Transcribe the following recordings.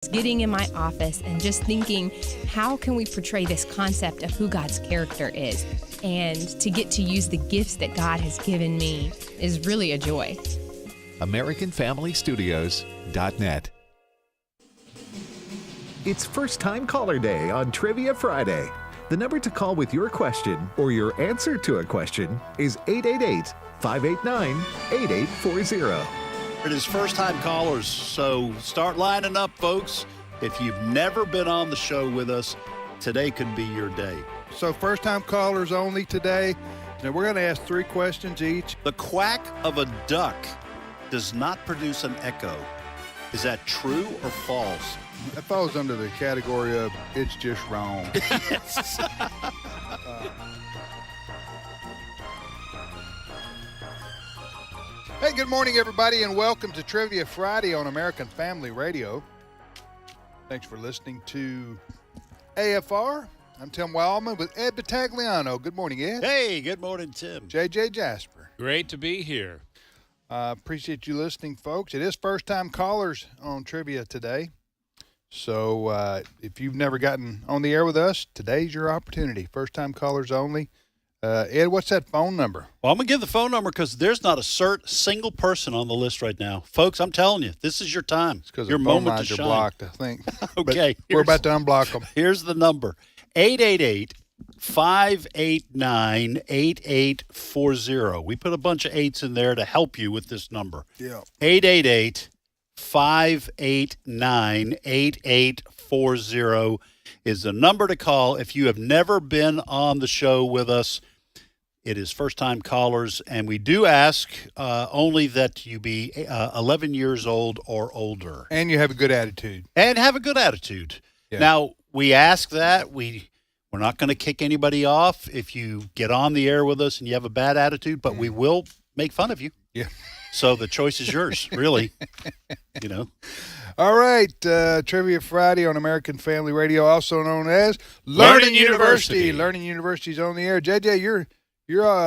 Getting in my office and just thinking, how can we portray this concept of who God's character is? And to get to use the gifts that God has given me is really a joy. AmericanFamilyStudios.net. It's First Time Caller Day on Trivia Friday. The number to call with your question or your answer to a question is 888-589-8840. It is first-time callers, so start lining up, folks. If you've never been on the show with us, today could be your day. So first-time callers only today. Now, we're going to ask 3 questions each. The quack of a duck does not produce an echo. Is that true or false? That falls under the category of it's just wrong. Hey, good morning, everybody, and welcome to Trivia Friday on American Family Radio. Thanks for listening to AFR. I'm Tim Wildman with Ed Battagliano. Good morning, Ed. Hey, good morning, Tim. JJ Jasper. Great to be here. Appreciate you listening, folks. It is first-time callers on Trivia today. So if you've never gotten on the air with us, today's your opportunity. First-time callers only. Ed, what's that phone number? Well, I'm going to give the phone number because there's not a single person on the list right now. Folks, I'm telling you, this is your time. It's because your the phone moment lines to are shine. blocked, I think. Okay. But we're about to unblock them. Here's the number, 888-589-8840. We put a bunch of 8s in there to help you with this number. Yeah. 888-589-8840 is the number to call if you have never been on the show with us. It is first-time callers, and we do ask only that you be 11 years old or older. And you have a good attitude. And have a good attitude. Yeah. Now, we ask that. We're not going to kick anybody off if you get on the air with us and you have a bad attitude, but we will make fun of you. Yeah. So the choice is yours, really. You know. All right, Trivia Friday on American Family Radio, also known as Learning University. Learning University's on the air. JJ, you're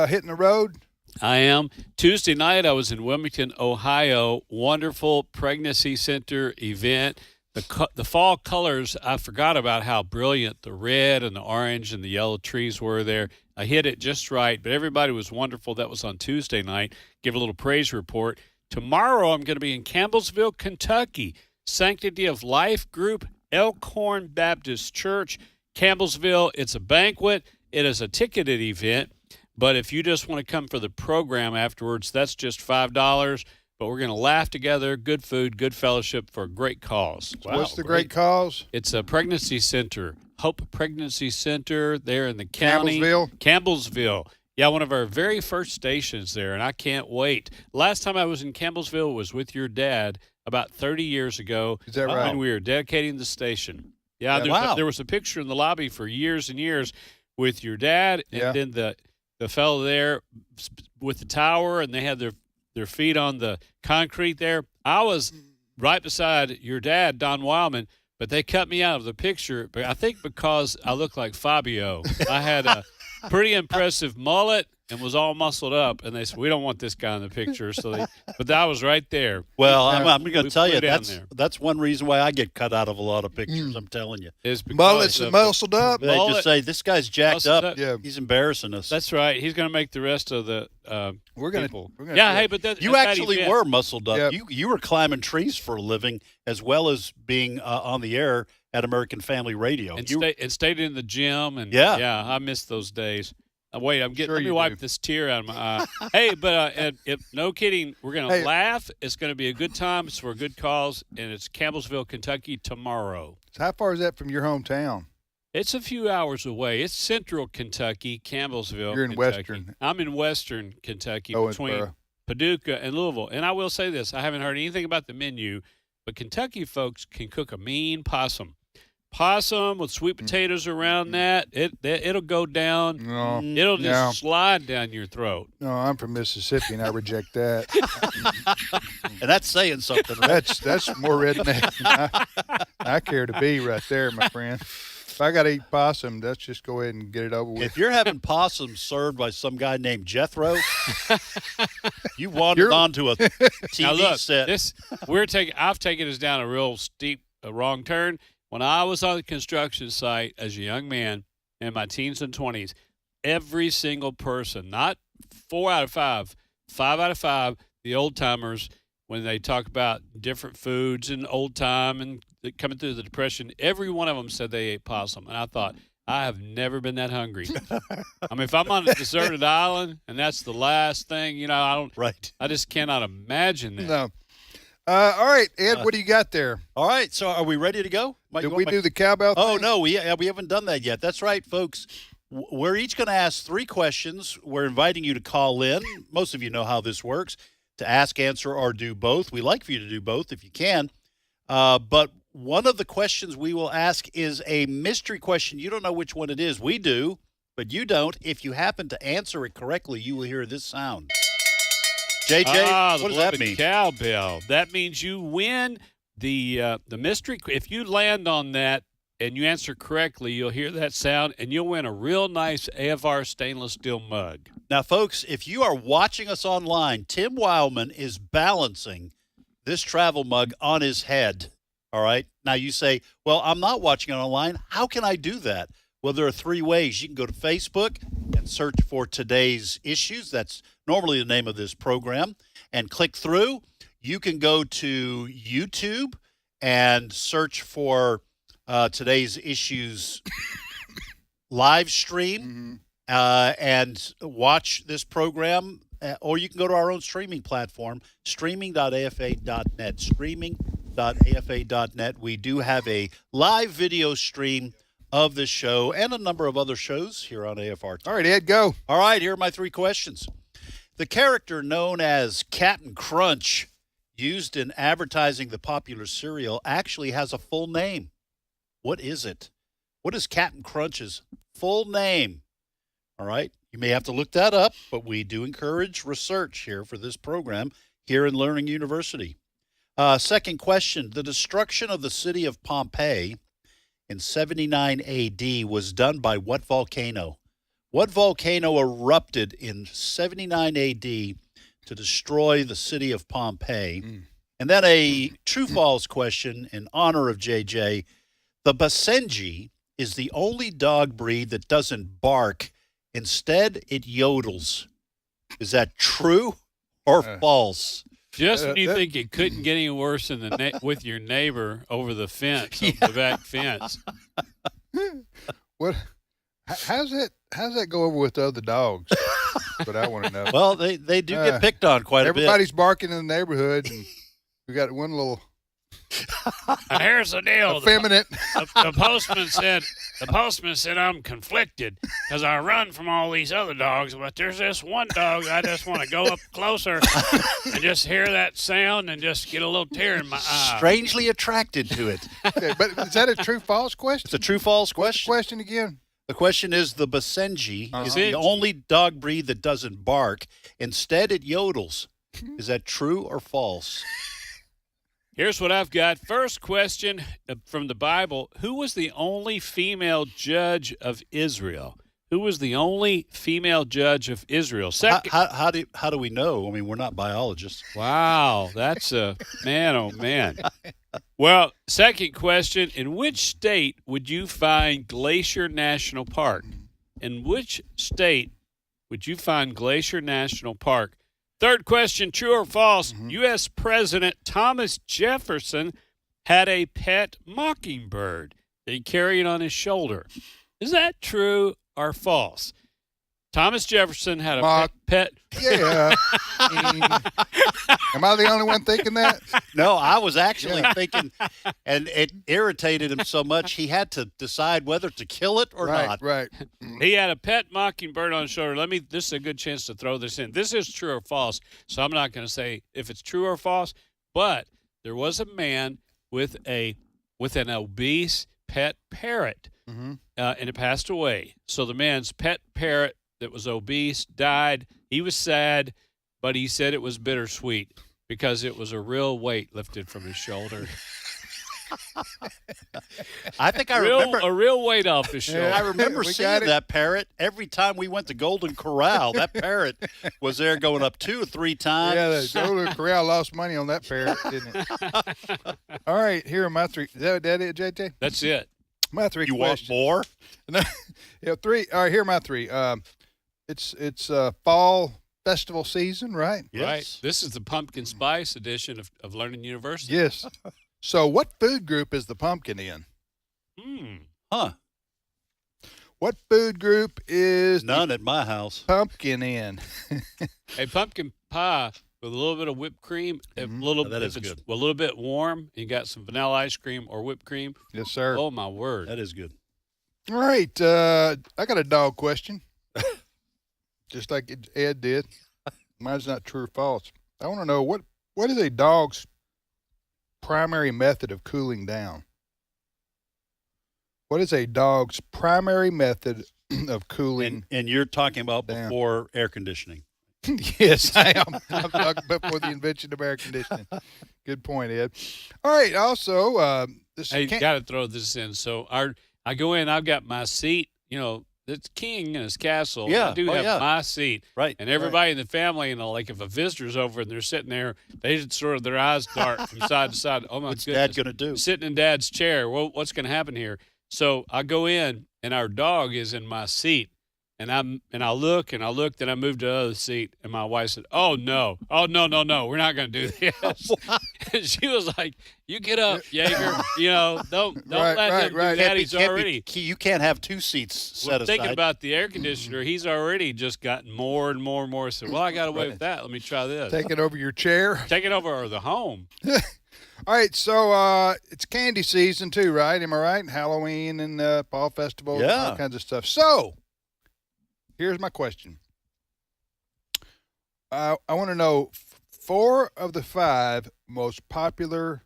hitting the road. I am. Tuesday night, I was in Wilmington, Ohio. Wonderful pregnancy center event. The fall colors, I forgot about how brilliant the red and the orange and the yellow trees were there. I hit it just right, but everybody was wonderful. That was on Tuesday night. Give a little praise report. Tomorrow, I'm going to be in Campbellsville, Kentucky. Sanctity of Life Group, Elkhorn Baptist Church, Campbellsville. It's a banquet. It is a ticketed event, but if you just want to come for the program afterwards, that's just $5. But we're going to laugh together, good food, good fellowship for a great cause. Wow, what's the great cause? It's a pregnancy center, Hope Pregnancy Center there in the county. Campbellsville. Yeah, one of our very first stations there, and I can't wait. Last time I was in Campbellsville was with your dad about 30 years ago. Is that right? When we were dedicating the station. Yeah, there was a picture in the lobby for years and years with your dad and then the fellow there with the tower, and they had their feet on the concrete there. I was right beside your dad, Don Wildman, but they cut me out of the picture, but I think because I look like Fabio. I had a pretty impressive mullet and was all muscled up, and they said, we don't want this guy in the picture. But I was right there. Well, I'm going to tell you, that's one reason why I get cut out of a lot of pictures, I'm telling you. Mullets and muscled up. They just say, this guy's jacked up. Yeah. He's embarrassing us. That's right. He's going to make the rest of the people. Hey, but you actually were muscled up. Yep. You were climbing trees for a living as well as being on the air at American Family Radio. And stayed in the gym. And I missed those days. Wait, let me wipe this tear out of my eye. Hey, but no kidding, we're going to laugh. It's going to be a good time. It's for a good cause, and it's Campbellsville, Kentucky tomorrow. So how far is that from your hometown? It's a few hours away. It's central Kentucky, Campbellsville, You're in Kentucky. western. I'm in western Kentucky between Paducah and Louisville. And I will say this, I haven't heard anything about the menu, but Kentucky folks can cook a mean possum. Possum with sweet potatoes around that, it'll go down. No, it'll just slide down your throat. No, I'm from Mississippi, and I reject that. And that's saying something. Right? That's more redneck than I care to be right there, my friend. If I got to eat possum, let's just go ahead and get it over with. If you're having possum served by some guy named Jethro, you wandered onto a TV now look, set. I've taken us down a real steep a wrong turn. When I was on the construction site as a young man in my teens and 20s, every single person, not 4 out of 5, 5 out of 5, the old timers, when they talk about different foods and old time and coming through the Depression, every one of them said they ate possum. And I thought, I have never been that hungry. I mean, if I'm on a deserted island and that's the last thing, I just cannot imagine that. No. All right, Ed, what do you got there? All right, so are we ready to go? Did we do the cowbell thing? Oh, no, we haven't done that yet. That's right, folks. We're each going to ask 3 questions. We're inviting you to call in. Most of you know how this works, to ask, answer, or do both. We like for you to do both if you can. But one of the questions we will ask is a mystery question. You don't know which one it is. We do, but you don't. If you happen to answer it correctly, you will hear this sound. JJ, what does that mean? Cowbell. That means you win the mystery. If you land on that and you answer correctly, you'll hear that sound, and you'll win a real nice AFR stainless steel mug. Now, folks, if you are watching us online, Tim Wildman is balancing this travel mug on his head. All right. Now you say, well, I'm not watching it online. How can I do that? Well, there are 3 ways. You can go to Facebook and search for Today's Issues. That's normally the name of this program, and click through. You can go to YouTube and search for Today's Issues live stream and watch this program. Or you can go to our own streaming platform, streaming.afa.net, streaming.afa.net. We do have a live video stream of this show and a number of other shows here on AFR. All right, Ed, go. All right, here are my 3 questions. The character known as Captain Crunch, used in advertising the popular cereal, actually has a full name. What is it? What is Captain Crunch's full name? All right, you may have to look that up, but we do encourage research here for this program here in Learning University. Second question, the destruction of the city of Pompeii in 79 AD was done by what volcano? What volcano erupted in 79 AD to destroy the city of Pompeii? And then a true-false question in honor of JJ. The Basenji is the only dog breed that doesn't bark. Instead, it yodels. Is that true or false? Just when you think it couldn't get any worse than with your neighbor over the fence, over the back fence. What? How's that go over with the other dogs? But I want to know. Well, they do get picked on quite a bit. Everybody's barking in the neighborhood, and we got one little. And here's the deal. Effeminate. The postman said I'm conflicted because I run from all these other dogs, but there's this one dog I just want to go up closer and just hear that sound and just get a little tear in my eye. Strangely attracted to it. Okay, but is that a true-false question? It's a true-false question. What's the question again? The question is the Basenji is the only dog breed that doesn't bark. Instead, it yodels. Is that true or false? Here's what I've got. First question from the Bible. Who was the only female judge of Israel? Who was the only female judge of Israel? Second, How do we know? I mean, we're not biologists. wow, that's a man, oh, man. Well, second question. In which state would you find Glacier National Park? In which state would you find Glacier National Park? Third question, true or false? U.S. President Thomas Jefferson had a pet mockingbird that he carried on his shoulder. Is that true or false? Thomas Jefferson had a pet. Yeah. Am I the only one thinking that? No, I was actually thinking, and it irritated him so much he had to decide whether to kill it or not. Right. He had a pet mockingbird on his shoulder. This is a good chance to throw this in. This is true or false, so I'm not going to say if it's true or false, but there was a man with an obese pet parrot, and it passed away. So the man's pet parrot that was obese died. He was sad, but he said it was bittersweet because it was a real weight lifted from his shoulder. I think I remember. a real weight off his shoulder. I remember We seeing got it. that parrot every time we went to Golden Corral. That parrot was there going up 2 or 3 times. Yeah, the Golden Corral lost money on that parrot, didn't it? All right, here are my 3. Is that it, JJ? That's it. My 3 You questions. want more? Yeah, 3. All right, here are my 3. It's fall festival season, right? Yes. Right. This is the pumpkin spice edition of Learning University. Yes. So what food group is the pumpkin in? Huh. What food group is None the at my house. pumpkin in? A pumpkin pie with a little bit of whipped cream, a little, That is if it's good. a little bit warm, you got some vanilla ice cream or whipped cream. Yes, sir. Oh, my word. That is good. All right, I got a dog question. Just like Ed did. Mine's not true or false. I want to know what is a dog's primary method of cooling down? What is a dog's primary method of cooling? And you're talking about Down. before air conditioning. Yes, I am. I'm talking before the invention of air conditioning. Good point, Ed. All right. Also, this Hey, can't- got to throw this in. So I go in, I've got my seat, it's king in his castle. Yeah. I do Oh, have yeah. my seat. Right. And everybody in the family, like if a visitor's over and they're sitting there, they just sort of their eyes dart from side to side. Oh, my What's goodness. Dad going to do? Sitting in Dad's chair. Well, what's going to happen here? So I go in, and our dog is in my seat. And I look, then I move to the other seat, and my wife said, "Oh no, no, we're not going to do this." And she was like, "You get up, Jaeger. Don't Right, let right, him right. do that. He's already." You can't have 2 seats set aside. Thinking about the air conditioner, he's already just gotten more and more and more. So, well, I got away with that. Let me try this. taking over your chair. Take it over the home. All right, so it's candy season too, right? Am I right? Halloween and fall festival, and all Yeah. kinds of stuff. So, here's my question. I want to know 4 of the 5 most popular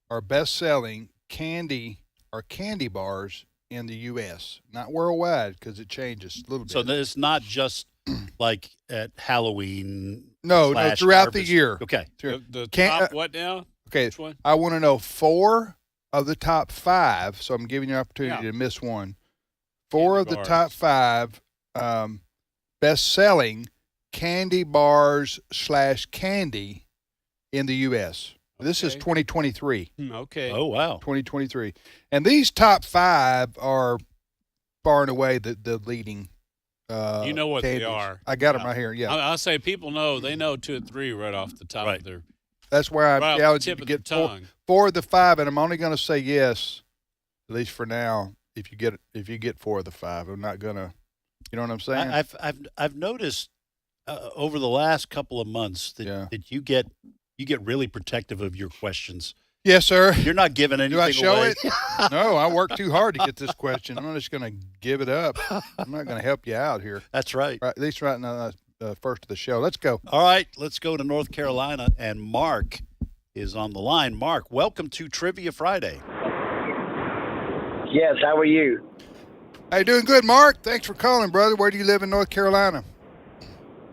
or best-selling candy or candy bars in the U.S., not worldwide, because it changes a little bit. So it's not just like at Halloween. no, slash throughout the harvest. year. Okay. The Can't- top, what now? Okay, Which one? I want to know 4 of the top 5. So I'm giving you an opportunity Yeah. to miss one. 4 of Candy the top 5 best-selling candy bars / candy in the U.S. This is Okay. 2023. Okay. Oh, wow. 2023, and these top 5 are far and away the leading. You know what they candies. are. I got them Yeah. right here. Yeah, I'll say people know. They know 2 or 3 right off the top Right. of their that's why I'm right off the challenging you tip to of their get tongue. 4 of the 5, and I'm only going to say yes, at least for now. If you get 4 of the 5, I'm not gonna. You know what I'm saying? I've noticed over the last couple of months that, Yeah. that you get really protective of your questions. Yes, sir. You're not giving anything Do I show away. it? No, I worked too hard to get this question. I'm not just going to give it up. I'm not going to help you out here. That's right. Right, at least right now, first of the show. Let's go. All right, let's go to North Carolina, and Mark is on the line. Mark, welcome to Trivia Friday. Yes, how are you? Hey, doing good, Mark. Thanks for calling, brother. Where do you live in North Carolina?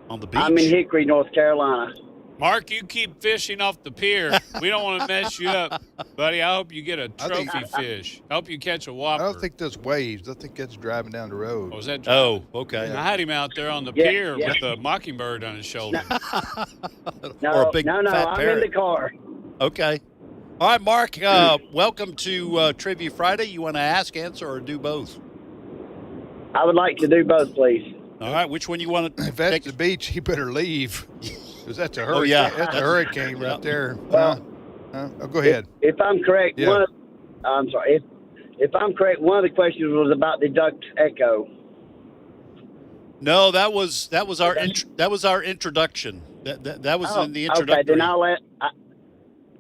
On the beach. I'm in Hickory, North Carolina. Mark, you keep fishing off the pier. We don't want to mess you up, buddy. I hope you get a I think- trophy fish. I hope you catch a I whopper. don't think there's waves. I think that's driving down the road. Oh, was that? Oh, okay. I had him out there on the Yeah, pier yeah. with a mockingbird on his shoulder. No, Or a big no, fat I'm parrot. in the car. Okay. All right, Mark, welcome to Trivia Friday. You want to ask, answer, or do both? I would like to do both, please. All right, which one you want to If that's take? the beach, you better leave. Because that's a hurricane. Oh, yeah. That's a hurricane Yeah. right there. Well, Go ahead. If I'm correct, Yeah. I'm sorry. If I'm correct, one of the questions was about the duck's echo. No, that was our introduction. That was in the introductory. Okay, then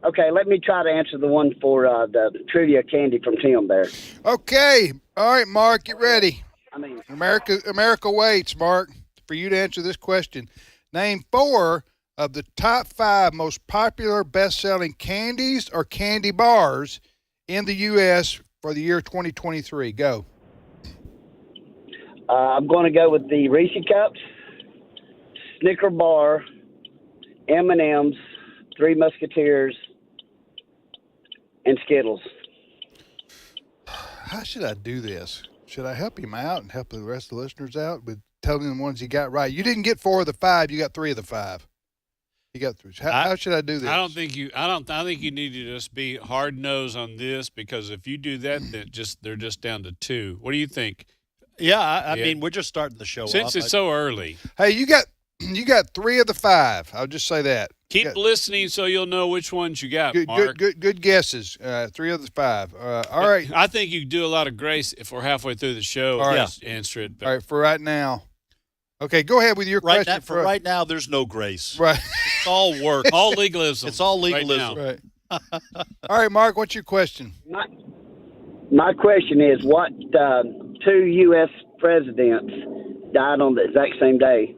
okay, let me try to answer the one for the trivia candy from Tim there. Okay. All right, Mark, get ready. I mean, America waits, Mark, for you to answer this question. Name 4 of the top 5 most popular best-selling candies or candy bars in the U.S. for the year 2023. Go. I'm going to go with the Reese Cups, Snicker Bar, M&M's, Three Musketeers, and Skittles. How should I do this? Should I help him out and help the rest of the listeners out with telling them the ones he got right? You didn't get 4 of the 5. You got 3 of the 5. You got 3. How should I do this? I think you need to just be hard nosed on this, because if you do that, then they're just down to 2. What do you think? Yeah, I mean, we're just starting the show Since off. it's so early. Hey, you got 3 of the 5. I'll just say that. Keep listening so you'll know which ones you got, Good, Mark. good guesses. 3 of the 5. All right. I think you do a lot of grace if we're halfway through the show. All right. Just answer it. But All right, for right now. Okay, go ahead with your Right question. now, for right now, there's no grace. Right. It's all work. all legalism. It's all legalism. Right now. Right. All right, Mark, what's your question? My question is, what 2 U.S. presidents died on the exact same day?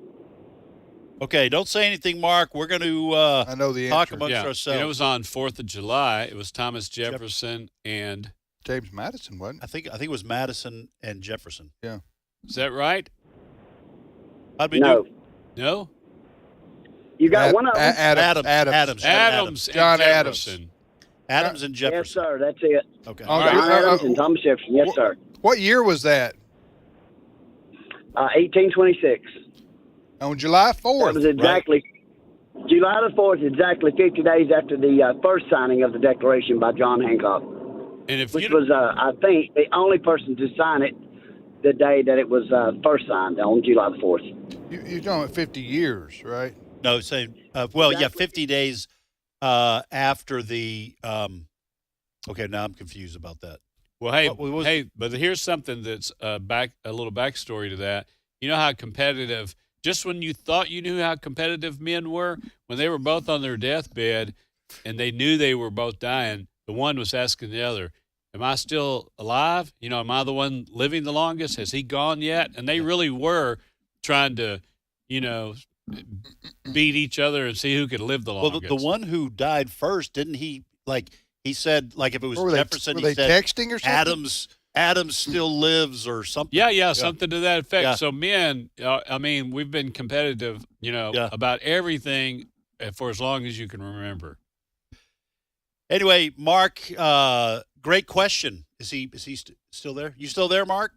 Okay, don't say anything, Mark. We're going to I know the talk answer. amongst And ourselves. it was on 4th of July. It was Thomas Jefferson and James Madison, wasn't it? I think it was Madison and Jefferson. Yeah. is that right? How'd we No. do? No? You got one of them? Adams. John Adams. Jefferson. Adams and Yes, Jefferson. sir. That's it. Okay. Oh, John Adams and Thomas Jefferson. Yes, sir. What year was that? 1826. On July 4th. That was exactly July the 4th, exactly 50 days after the first signing of the Declaration by John Hancock, And if which you was, I think, the only person to sign it the day that it was first signed, on July the 4th. You're talking about 50 years, right? No, saying well, yeah, Exactly. 50 days after the. Okay, now I'm confused about that. Well, hey, What was- hey, but here's something that's a little backstory to that. You know how competitive, just when you thought you knew how competitive men were, when they were both on their deathbed and they knew they were both dying, the one was asking the other, am I still alive? You know, am I the one living the longest? Has he gone yet? And they really were trying to, you know, beat each other and see who could live the Well, longest. the one who died first, didn't he? Like he said, like if it was Or were Jefferson, they he said texting or something? Adams still lives or something. Yeah, something to that effect. Yeah. So men, I mean, we've been competitive, you know, Yeah. about everything for as long as you can remember. Anyway, Mark, great question. Is he still there? You still there, Mark?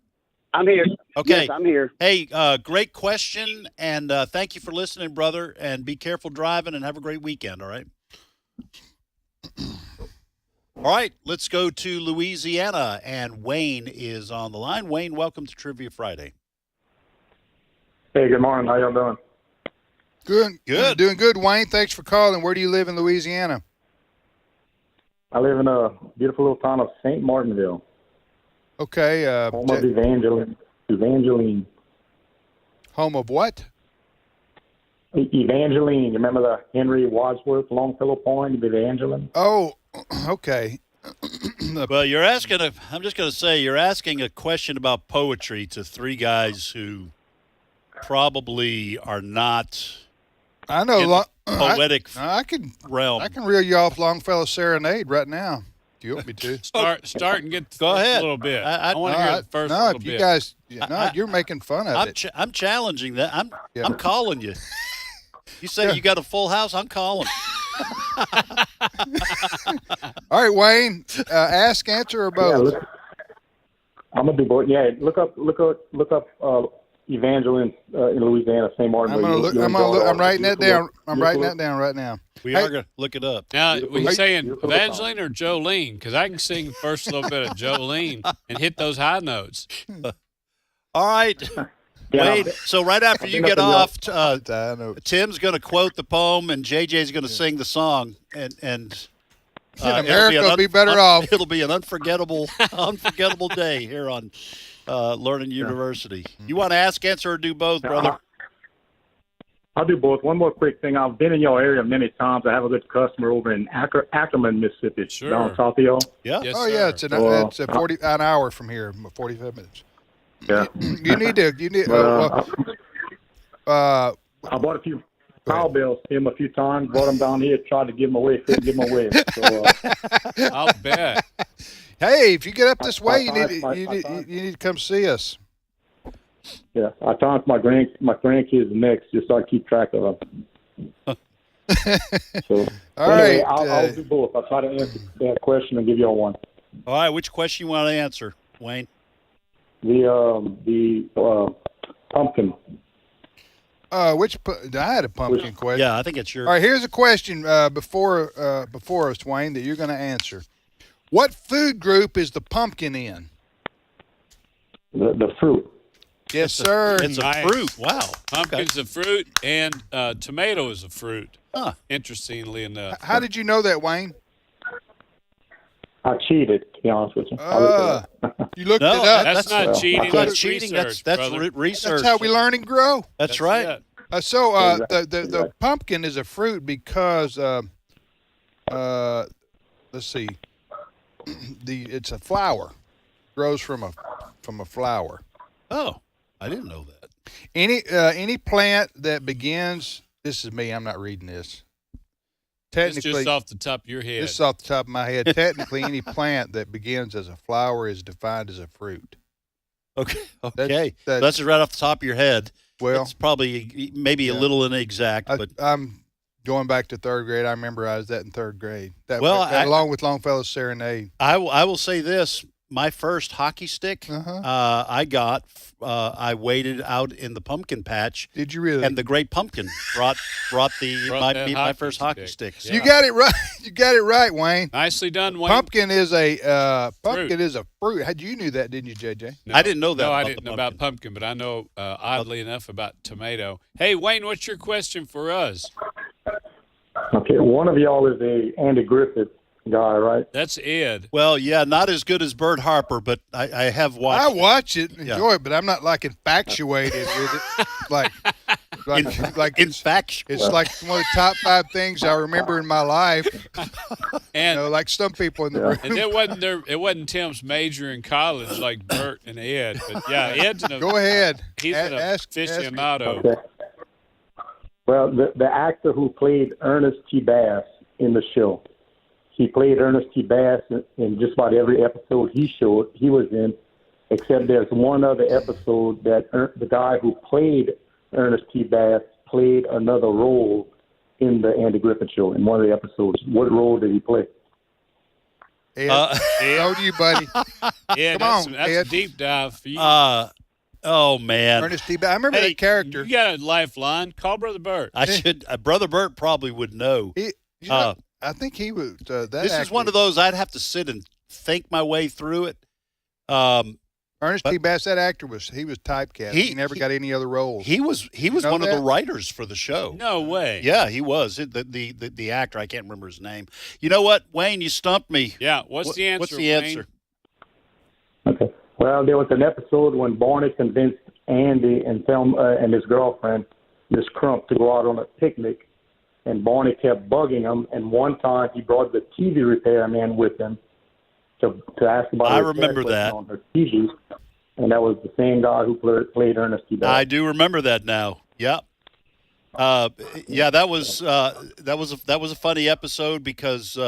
I'm here. Okay. Yes, I'm here. Hey, great question, and thank you for listening, brother. And be careful driving, and have a great weekend. All right. All right, let's go to Louisiana, and Wayne is on the line. Wayne, welcome to Trivia Friday. Hey, good morning. How y'all doing? Good. Doing good, Wayne. Thanks for calling. Where do you live in Louisiana? I live in a beautiful little town of St. Martinville, Okay. home of Evangeline. Home of what? Evangeline. You remember the Henry Wadsworth Longfellow poem, Evangeline? Oh, okay. Well, you're asking I'm just going to say you're asking a question about poetry to three guys who probably are not I know. in the poetic I can realm. reel you off Longfellow's Serenade right now. If you want me to. Start and get the Go first ahead. little bit. I- I want to hear the first no, little if you bit. guys, you're making fun of it. I'm challenging that. Yeah. I'm calling you. You say you got a full house. I'm calling. All right, Wayne. Ask, answer, or both. I'm gonna do both. Yeah, look up Evangeline in Louisiana, St. Martinville. I'm writing that down. I'm writing that down right now. We Hey. are going to look it up. Now, were you saying Beautiful Evangeline or Jolene? Because I can sing the first little bit of Jolene and hit those high notes. All right. Yeah. Wade, so right after you been get up in off, I know. Tim's going to quote the poem, and JJ's going to sing the song, and America it'll will be better off. It'll be an unforgettable day here on Learning University. You want to ask, answer, or do both, brother? I'll do both. One more quick thing. I've been in your area many times. I have a good customer over in Ackerman, Mississippi. Sure. Down south of y'all. Yeah. Yes, Oh yeah, sir. it's an hour from here, 45 minutes. Yeah. You need. I bought a few power bills to him a few times. Brought them down here. Tried to give them away. Couldn't give them away. So, I'll bet. Hey, if you get up this way, you I- need to come see us. yeah, I talked to my grandkids next just so I keep track of them. So, All anyway, right, I'll do both. I'll try to answer that question and give you all one. All right, which question you want to answer, Wayne? The pumpkin. I had a pumpkin question. Yeah, I think it's your. All right, here's a question before us, Wayne, that you're going to answer. What food group is the pumpkin in? The fruit. Yes, sir. It's a Nice. fruit. Wow. Pumpkin's a fruit, and tomato is a fruit. Huh. Interestingly enough. How did you know that, Wayne? I cheated, to be honest with you. I looked it up. You looked No, it up. That's not cheating. That's not That's cheating. research, That's brother. research. That's how we learn and grow. That's right. it. The pumpkin is a fruit because let's see, it's a flower, grows from a flower. Oh, I didn't know that. Any plant that begins. This is me. I'm not reading this. It's Technically, just off the top of your head. this is off the top of my head. Technically, any plant that begins as a flower is defined as a fruit. Okay. That's- That's right off the top of your head. Well, It's probably maybe a little inexact, but I'm going back to third grade. I memorized that in third grade. That Well, along with Longfellow's Serenade. I will say this: my first hockey stick, I waited out in the pumpkin patch, Did you really? and the Great Pumpkin brought Brought my that first hockey hockey stick. stick. Yeah. You got it right. You got it right, Wayne. Nicely done, Wayne. Pumpkin is a fruit. You knew that, didn't you, JJ? No, I didn't know that No, I about didn't the know about pumpkin, but I know oddly enough about tomato. Hey, Wayne, what's your question for us? Okay, one of y'all is a Andy Griffith guy, right? That's Ed. Well, yeah, not as good as Bert Harper, but I have watched. I watch it, and Yeah. enjoy it, but I'm not like infatuated with it. Like In fact, it's like one of the top 5 things I remember in my life. And Like some people in the room. and it wasn't Tim's major in college like Bert and Ed, but yeah, Ed's Go ahead. he's an Ask aficionado. Okay. Well, the actor who played Ernest T. Bass in the show, he played Ernest T. Bass in just about every episode he was in, except there's one other episode that the guy who played Ernest T. Bass played another role in the Andy Griffith Show in one of the episodes. What role did he play? Ed, told you, buddy. Yeah, Come that's on, a Ed. deep dive for you. oh man, Ernest T. Bass. I remember Hey, that character. You got a lifeline. Call Brother Bert. I should. Brother Bert probably would know. I think he was. This is one of those I'd have to sit and think my way through it. Ernest T. Bass. That actor was typecast. He never got any other roles. He was know one of the that? writers for the show. No way. Yeah, he was the actor. I can't remember his name. You know what, Wayne? You stumped me. Yeah. What's the answer? What's the Wayne? answer? Okay. Well, there was an episode when Barney convinced Andy and Thelma and his girlfriend, Miss Crump, to go out on a picnic, and Barney kept bugging him. And one time he brought the TV repairman with him to ask about. I a repair remember question that. on her TV, and that was the same guy who played Ernest T. Bass. I do remember that now. Yep. Yeah, that was a funny episode because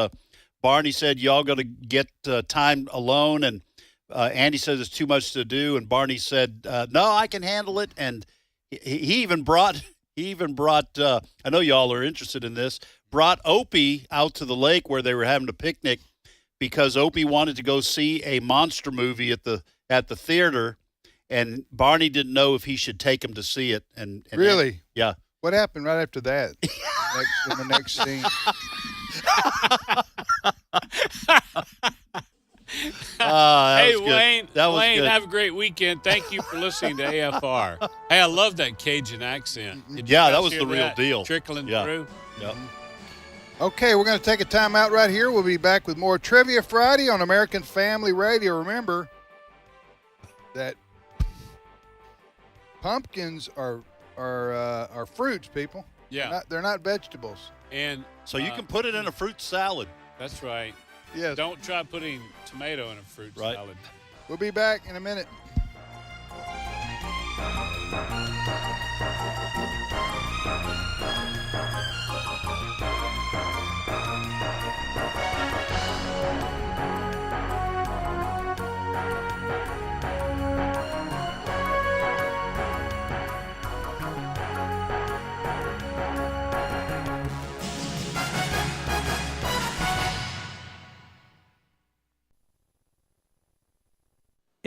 Barney said y'all got to get time alone, and Andy says it's too much to do, and Barney said no, I can handle it, and he even brought. I know y'all are interested in this. Brought Opie out to the lake where they were having a picnic because Opie wanted to go see a monster movie at the theater, and Barney didn't know if he should take him to see it. And Really? yeah. What happened right after that? In the next scene. That Hey, was good. Wayne. That was Wayne, good. have a great weekend. Thank you for listening to AFR. Hey, I love that Cajun accent. Did you Yeah, guys that was hear the real deal. Trickling Yeah. through. Yep. Okay, we're going to take a time out right here. We'll be back with more Trivia Friday on American Family Radio. Remember that pumpkins are fruits, people. Yeah. They're not vegetables. And So you can put it in a fruit salad. That's right. Yes. Don't try putting tomato in a fruit Right. salad. We'll be back in a minute.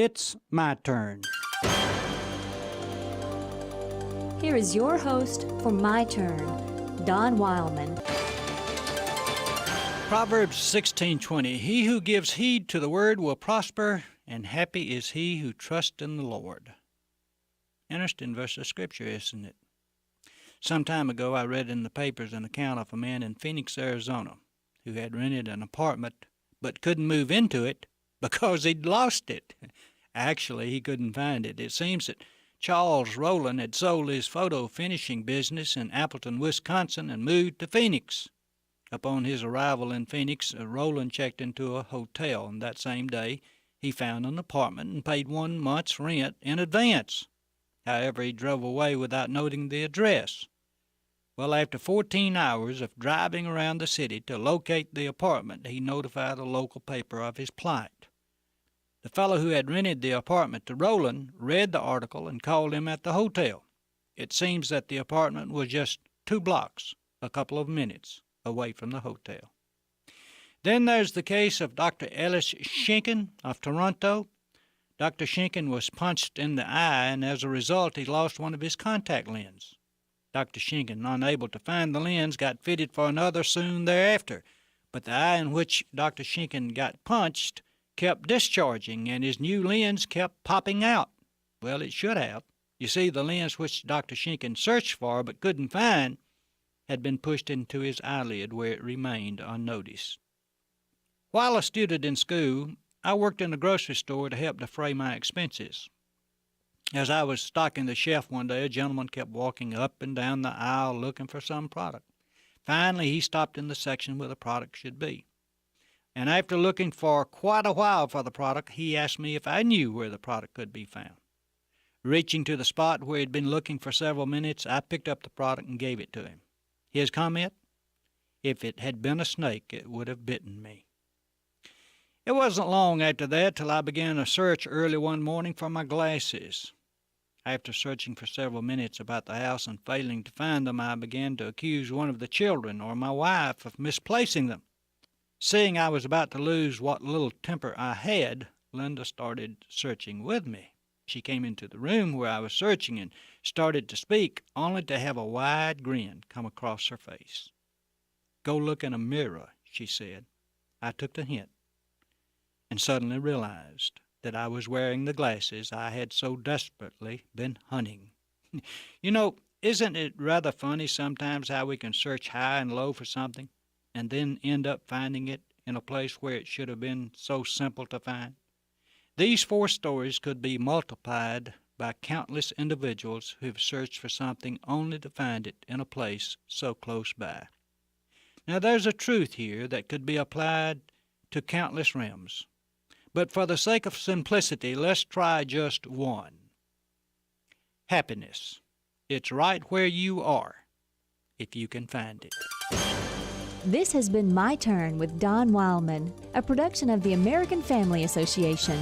It's my turn. Here is your host for My Turn, Don Wildman. Proverbs 16:20. He who gives heed to the word will prosper, and happy is he who trusts in the Lord. Interesting verse of scripture, isn't it? Some time ago, I read in the papers an account of a man in Phoenix, Arizona, who had rented an apartment but couldn't move into it because he'd lost it. Actually, he couldn't find it. It seems that Charles Rowland had sold his photo finishing business in Appleton, Wisconsin, and moved to Phoenix. Upon his arrival in Phoenix, Rowland checked into a hotel, and that same day he found an apartment and paid 1 month's rent in advance. However, he drove away without noting the address. Well, after 14 hours of driving around the city to locate the apartment, he notified a local paper of his plight. The fellow who had rented the apartment to Rowland read the article and called him at the hotel. It seems that the apartment was just 2 blocks, a couple of minutes, away from the hotel. Then there's the case of Dr. Ellis Schenken of Toronto. Dr. Schenken was punched in the eye, and as a result, he lost one of his contact lenses. Dr. Schenken, unable to find the lens, got fitted for another soon thereafter, but the eye in which Dr. Schenken got punched kept discharging, and his new lens kept popping out. Well, it should have. You see, the lens which Dr. Schenken searched for but couldn't find had been pushed into his eyelid, where it remained unnoticed. While a student in school, I worked in a grocery store to help defray my expenses. As I was stocking the shelf one day, a gentleman kept walking up and down the aisle looking for some product. Finally, he stopped in the section where the product should be. And after looking for quite a while for the product, he asked me if I knew where the product could be found. Reaching to the spot where he'd been looking for several minutes, I picked up the product and gave it to him. His comment? If it had been a snake, it would have bitten me. It wasn't long after that till I began a search early one morning for my glasses. After searching for several minutes about the house and failing to find them, I began to accuse one of the children or my wife of misplacing them. Seeing I was about to lose what little temper I had, Linda started searching with me. She came into the room where I was searching and started to speak, only to have a wide grin come across her face. "Go look in a mirror," she said. I took the hint and suddenly realized that I was wearing the glasses I had so desperately been hunting. You know, isn't it rather funny sometimes how we can search high and low for something and then end up finding it in a place where it should have been so simple to find? These 4 stories could be multiplied by countless individuals who have searched for something only to find it in a place so close by. Now, there's a truth here that could be applied to countless realms. But for the sake of simplicity, let's try just one. Happiness. It's right where you are, if you can find it. This has been My Turn with Don Wildman, a production of the American Family Association.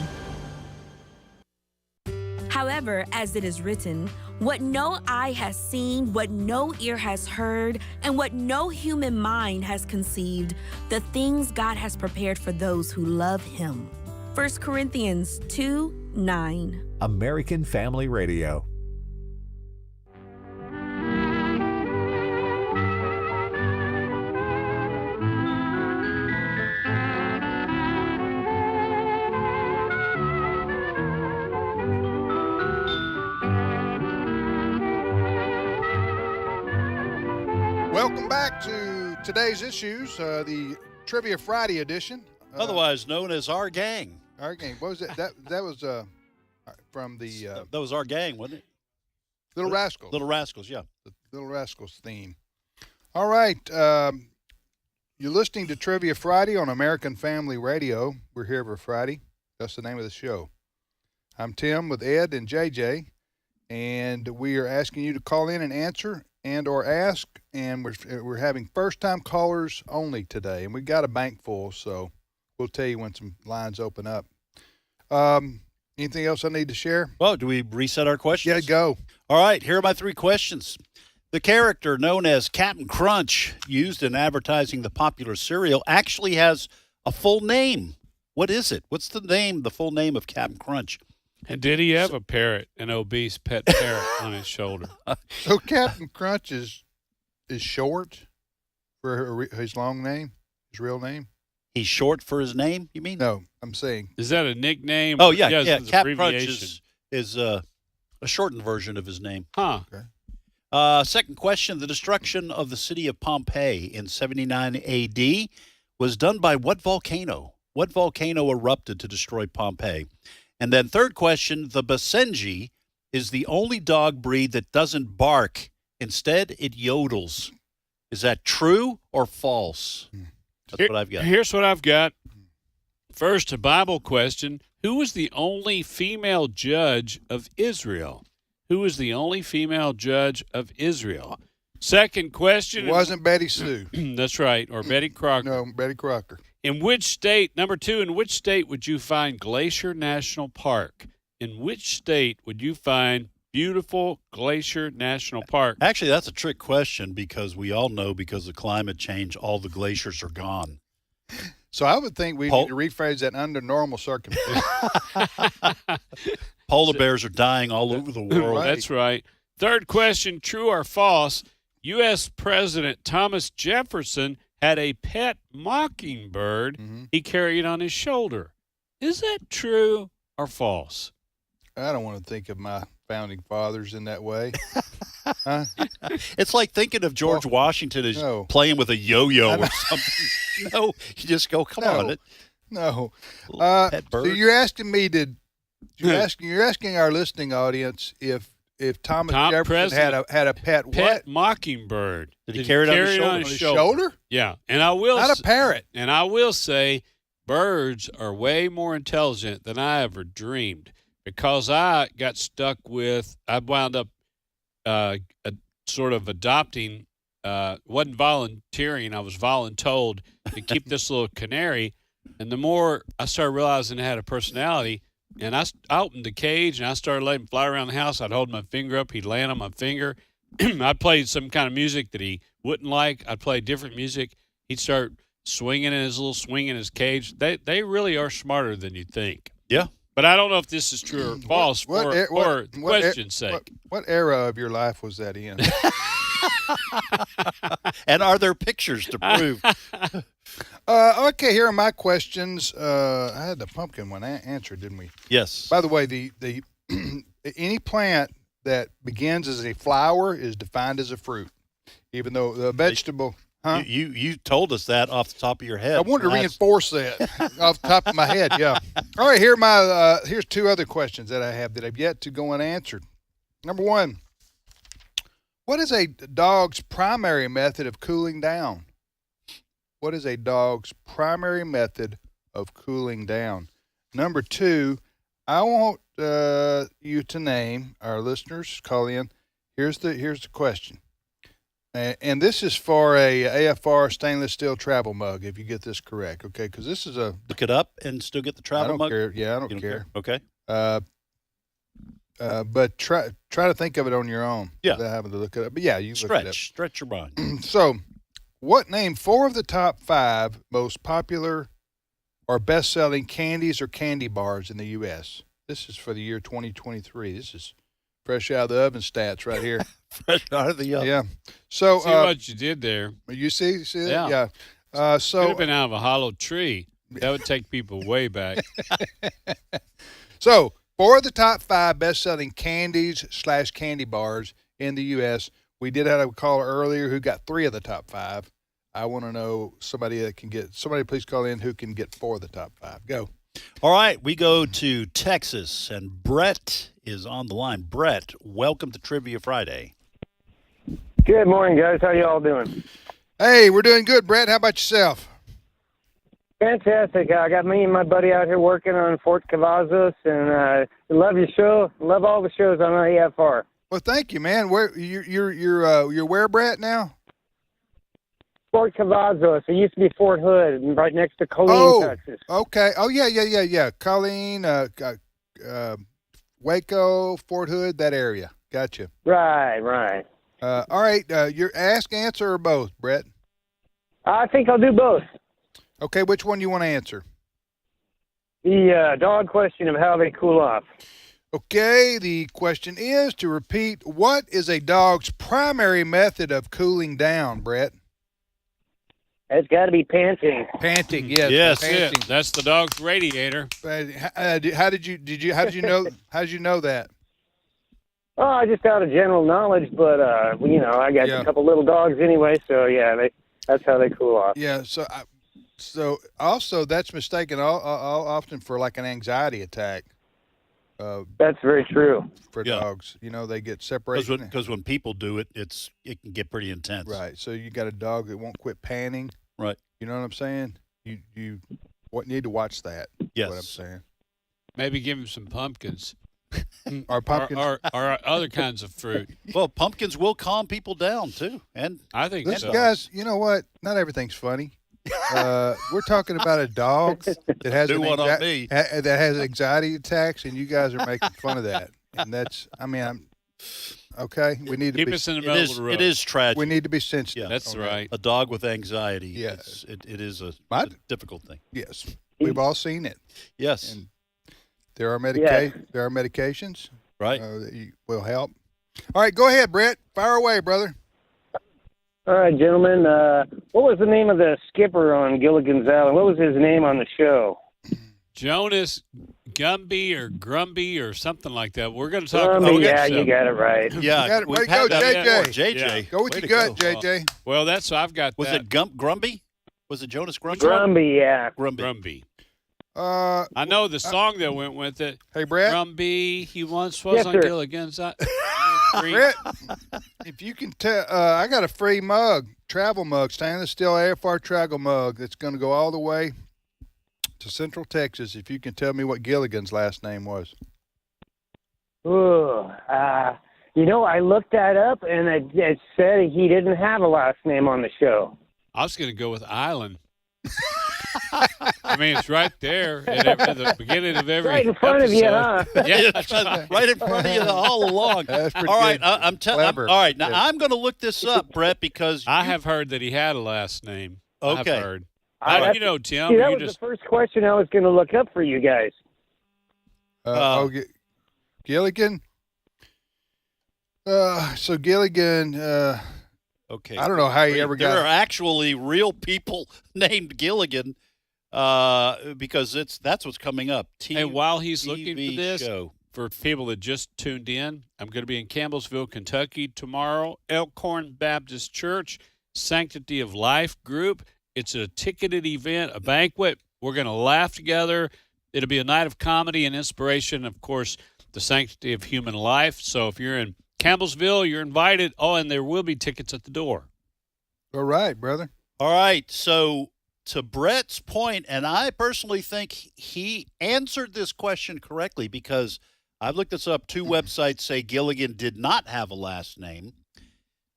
However, as it is written, what no eye has seen, what no ear has heard, and what no human mind has conceived, the things God has prepared for those who love Him. 1 Corinthians 2:9. American Family Radio. Welcome back to today's issues, the Trivia Friday edition. Otherwise known as Our Gang. Our Gang. What was it? That was from the... that was Our Gang, wasn't it? Little Rascals. Little Rascals, yeah. The Little Rascals theme. All right. You're listening to Trivia Friday on American Family Radio. We're here every Friday. That's the name of the show. I'm Tim with Ed and JJ, and we are asking you to call in and answer and or ask, and we're having first-time callers only today, and we've got a bank full, so we'll tell you when some lines open up. Anything else I need to share? Well, do we reset our questions? Yeah, go. All right, here are my 3 questions. The character known as Captain Crunch, used in advertising the popular cereal, actually has a full name. What is it? What's the full name of Captain Crunch? And did he have a parrot, an obese pet parrot on his shoulder? So Captain Crunch is short for his long name, his real name? He's short for his name, you mean? No, I'm saying. Is that a nickname? Oh, yeah. It's Captain Crunch abbreviation. is a shortened version of his name. Huh. Okay. Second question. The destruction of the city of Pompeii in 79 A.D. was done by what volcano? What volcano erupted to destroy Pompeii? And then third question. The Basenji is the only dog breed that doesn't bark. Instead, it yodels. Is that true or false? That's what I've got. Here's what I've got. First, a Bible question. Who was the only female judge of Israel? Who was the only female judge of Israel? Second question. It wasn't Betty Sue. That's right, or Betty Crocker. No, Betty Crocker. In which state, number two, in which state would you find Glacier National Park? In which state would you find beautiful Glacier National Park? Actually, that's a trick question because we all know because of climate change, all the glaciers are gone. So I would think we need to rephrase that under normal circumstances. Polar bears are dying all over the world. Right. That's right. Third question, true or false? U.S. President Thomas Jefferson had a pet mockingbird he carried on his shoulder. Is that true or false? I don't want to think of my founding fathers in that way. Huh? It's like thinking of George Washington as playing with a yo-yo or something. No, you just go, come on. No. Pet bird. So you're asking me you're asking our listening audience if Thomas Jefferson had a pet what? Mockingbird. Did he carry it on his shoulder? Yeah. And I will Not a parrot. And I will say birds are way more intelligent than I ever dreamed because I wound up sort of adopting, wasn't volunteering, I was voluntold to keep this little canary. And the more I started realizing it had a personality, and I opened the cage and I started letting him fly around the house. I'd hold my finger up. He'd land on my finger. I'd play some kind of music that he wouldn't like. I'd play different music. He'd start swinging in his little swing in his cage. They really are smarter than you think. Yeah. But I don't know if this is true or false for the question's sake. What era of your life was that in? And are there pictures to prove? Okay, here are my questions. I had the pumpkin one answered, didn't we? Yes. By the way, the any plant that begins as a flower is defined as a fruit, even though the vegetable. Huh? You told us that off the top of your head. I wanted to reinforce that off the top of my head. Yeah. All right. Here's two other questions that I have that have yet to go unanswered. Number one, what is a dog's primary method of cooling down? What is a dog's primary method of cooling down? Number two, I want you to name, our listeners call in. Here's the question. And this is for a AFR stainless steel travel mug, if you get this correct, okay? Because this is a... Look it up and still get the travel mug? Care. Yeah, I don't care. Okay. But try to think of it on your own. Yeah. Without having to look it up. But yeah, you look it up. Stretch your mind. So, name 4 of the top 5 most popular or best-selling candies or candy bars in the U.S.? This is for the year 2023. This is fresh out of the oven stats right here. Fresh out of the oven. Yeah. So see what you did there. You see it? Yeah. So could have been out of a hollow tree. That would take people way back. So 4 of the top 5 best-selling candies/candy bars in the U.S. We did have a caller earlier who got 3 of the top 5. I want to know somebody please call in who can get 4 of the top 5. Go. All right, we go to Texas, and Brett is on the line. Brett, welcome to Trivia Friday. Good morning, guys. How y'all doing? Hey, we're doing good, Brett. How about yourself? Fantastic. I got me and my buddy out here working on Fort Cavazos, and love your show. Love all the shows on AFR. Well, thank you, man. Where you're where, Brett, now? Fort Cavazos. It used to be Fort Hood, right next to Colleen, Texas. Okay. Oh, yeah. Colleen, Waco, Fort Hood, that area. Gotcha. Right. All right. Your ask, answer, or both, Brett? I think I'll do both. Okay. Which one you want to answer? The dog question of how they cool off. Okay, the question is to repeat, what is a dog's primary method of cooling down, Brett? It's got to be panting. Panting, yes. Yes, panting. that's the dog's radiator. How did you know that? Oh, just out of general knowledge, but I got a couple little dogs anyway, so yeah, that's how they cool off. Yeah, so also that's mistaken often for like an anxiety attack. That's very true. For dogs, they get separated. Because when people do it, it can get pretty intense. Right. So you got a dog that won't quit panting. Right. You know what I'm saying? You need to watch that. Yes. What I'm saying. Maybe give him some pumpkins. Or pumpkins. Or other kinds of fruit. Well, pumpkins will calm people down, too. And I think so. Guys, you know what? Not everything's funny. We're talking about a dog that has that has anxiety attacks, and you guys are making fun of that. And I'm okay. We need to keep us in the middle of the road. It is tragic. We need to be sensitive. Yeah, that's right. A dog with anxiety. Yes, it is a difficult thing. Yes, we've all seen it. Yes, and there are there are medications. Right, that will help. All right, go ahead, Brett. Fire away, brother. All right, gentlemen. What was the name of the skipper on Gilligan's Island? What was his name on the show? Jonas Gumby or Grumby or something like that. We're going to talk about that. You got it right. Yeah, way to go, JJ. JJ. Yeah. Go with your gut, JJ. Well, that's I've got. Was it Grumby? Was it Jonas Grumby? Grumby, yeah. Grumby. I know the song that went with it. Hey, Brett. Grumby, he once was on Gilligan's Island. Brett, if you can tell, I got a free travel mug, stainless steel AFR travel mug that's going to go all the way to Central Texas. If you can tell me what Gilligan's last name was. I looked that up, and it said he didn't have a last name on the show. I was going to go with Island. I mean, it's right there at the beginning of every right in front episode. of you, huh? Yeah, right in front of you all along. That's pretty all right, good. All right, now I'm going to look this up, Brett, because I have heard that he had a last name. Okay. I've heard. How do you know, Tim? See, that was the first question I was going to look up for you guys. Gilligan. So Gilligan. Okay. I don't know how you ever got. There are actually real people named Gilligan, because that's what's coming up. And while he's looking for this, show. For people that just tuned in, I'm going to be in Campbellsville, Kentucky tomorrow. Elkhorn Baptist Church, Sanctity of Life group. It's a ticketed event, a banquet. We're going to laugh together. It'll be a night of comedy and inspiration, of course, the sanctity of human life. So if you're in Campbellsville, you're invited. Oh, and there will be tickets at the door. All right, brother. All right. So to Brett's point, and I personally think he answered this question correctly because I've looked this up. Two websites say Gilligan did not have a last name.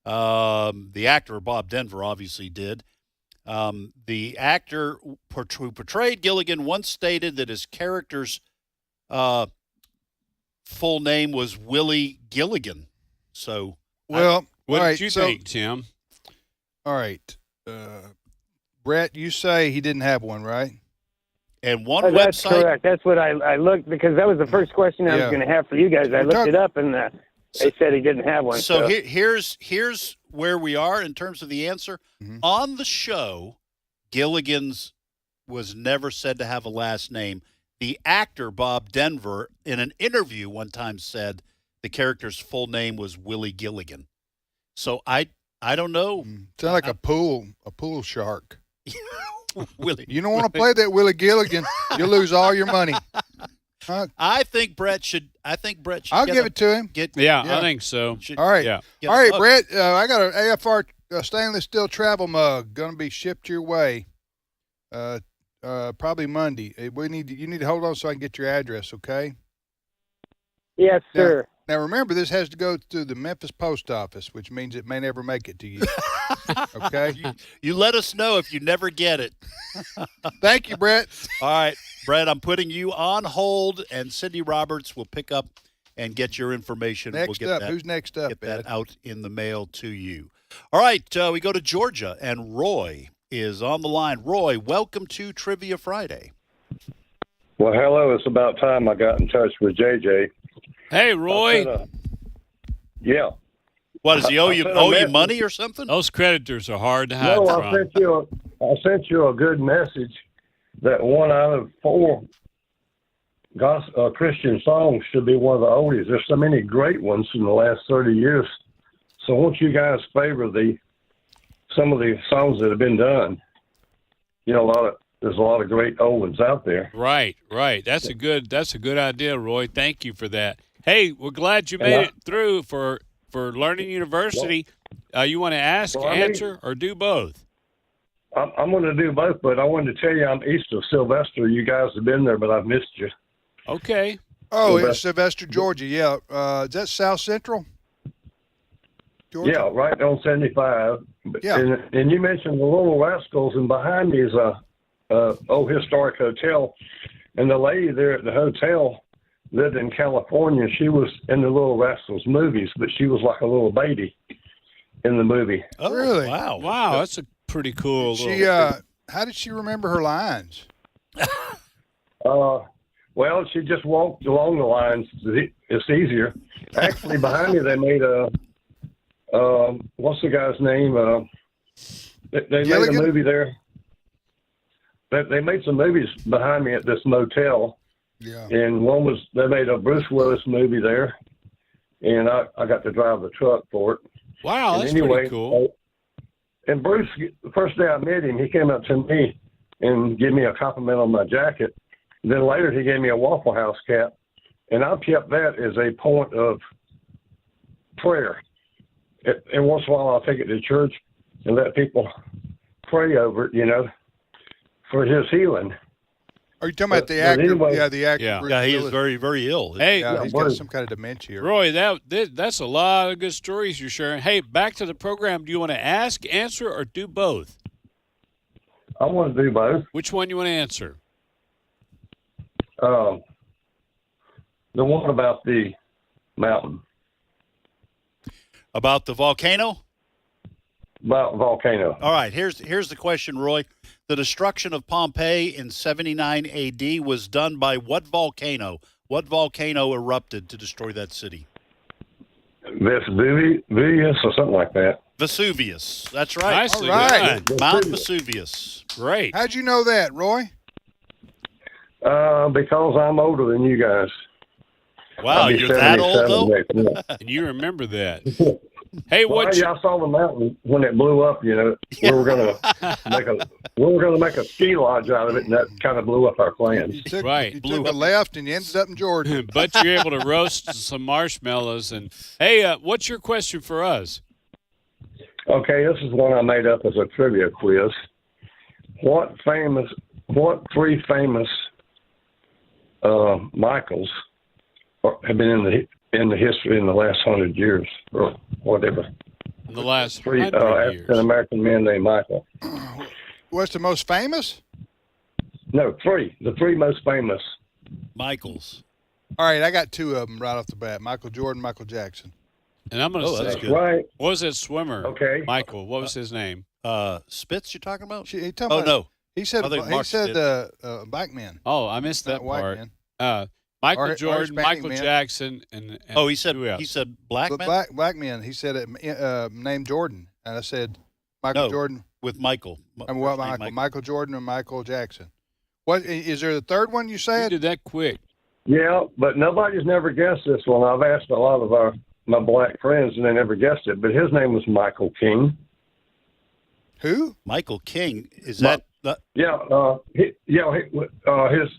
The actor, Bob Denver, obviously did. The actor who portrayed Gilligan once stated that his character's full name was Willie Gilligan. So, what did you think, Tim? All right, Brett, you say he didn't have one, right? And one website. That's correct. That's what I looked, because that was the first question I was going to have for you guys. I looked it up, and they said he didn't have one. So here's where we are in terms of the answer. Mm-hmm. On the show, Gilligan's was never said to have a last name. The actor, Bob Denver, in an interview one time said the character's full name was Willie Gilligan. So I don't know. Sound like a pool shark. Willie. You don't want to play that Willie Gilligan. You'll lose all your money. I think Brett should. I'll give it to him. I think so. All right. Yeah. All right, Brett. I got an AFR stainless steel travel mug going to be shipped your way. Probably Monday. You need to hold on so I can get your address. Okay. Yes, sir. Now remember, this has to go through the Memphis post office, which means it may never make it to you. Okay. You let us know if you never get it. Thank you, Brett. All right, Brett, I'm putting you on hold, and Cindy Roberts will pick up and get your information. Who's next up? Get that out in the mail to you. All right, we go to Georgia, and Roy is on the line. Roy, welcome to Trivia Friday. Well, hello. It's about time I got in touch with JJ. Hey, Roy. Yeah. What, does he owe you money or something? Those creditors are hard to hide No, from. I sent you a good message that 1 out of 4 Christian songs should be one of the oldies. There's so many great ones in the last 30 years. So won't you guys favor some of the songs that have been done? You know, there's a lot of great old ones out there. Right. That's a good idea, Roy. Thank you for that. Hey, we're glad you made it through for Learning University. You want to ask, answer, or do both? I'm going to do both, but I wanted to tell you I'm east of Sylvester. You guys have been there, but I've missed you. Okay. Oh, it's Sylvester, Georgia. Yeah. Is that South Central? Georgia? Yeah, right on 75. Yeah. And you mentioned the Little Rascals, and behind me is a old historic hotel. And the lady there at the hotel lived in California. She was in the Little Rascals movies, but she was like a little baby in the movie. Oh, really? Wow. That's a pretty cool. How did she remember her lines? Well, she just walked along the lines. It's easier. Actually, behind me, they made what's the guy's name? They made a movie there. They made some movies behind me at this motel. Yeah. And they made a Bruce Willis movie there. And I got to drive the truck for it. Wow, that's pretty cool. And Bruce, the first day I met him, he came up to me and gave me a compliment on my jacket. Then later he gave me a Waffle House cap. And I've kept that as a point of prayer. And once in a while I'll take it to church and let people pray over it, for his healing. Are you talking about the actor? Anyway, The actor. Yeah, he is very, very ill. Hey, he's got some kind of dementia. Roy, that's a lot of good stories you're sharing. Hey, back to the program. Do you want to ask, answer, or do both? I want to do both. Which one you want to answer? The one about the mountain. About the volcano? About volcano. All right, here's the question, Roy. The destruction of Pompeii in 79 A.D. was done by what volcano? What volcano erupted to destroy that city? Vesuvius or something like that. Vesuvius. That's right. Nicely done. Mount Vesuvius. Great. How'd you know that, Roy? Because I'm older than you guys. Wow, you're that old, though? And you remember that. Hey, I saw the mountain when it blew up. We were gonna make a ski lodge out of it, and that kind of blew up our plans. You took a left, and you ended up in Georgia. But you're able to roast some marshmallows. And hey, what's your question for us? Okay, this is one I made up as a trivia quiz. What 3 famous Michaels have been in the history in the last 100 years or whatever? In the last 3 100 years. African-American men named Michael. What's the most famous? No, 3. The 3 most famous. Michaels. All right, I got 2 of them right off the bat. Michael Jordan, Michael Jackson. And I'm going to say, that's good. Right. What was that swimmer? Okay. Michael, what was his name? Spitz you're talking about? Oh, He said Mark black man. Oh, I missed that white part. man. Michael Jordan, Michael man. Jackson, and he said black man? Black man. He said it named Jordan. And I said Michael Jordan. With Michael. Michael Jordan and Michael Jackson. What is there the third one you said? You did that quick. Yeah, but nobody's never guessed this one. I've asked a lot of my black friends, and they never guessed it. But his name was Michael King. Who? Michael King. Is that?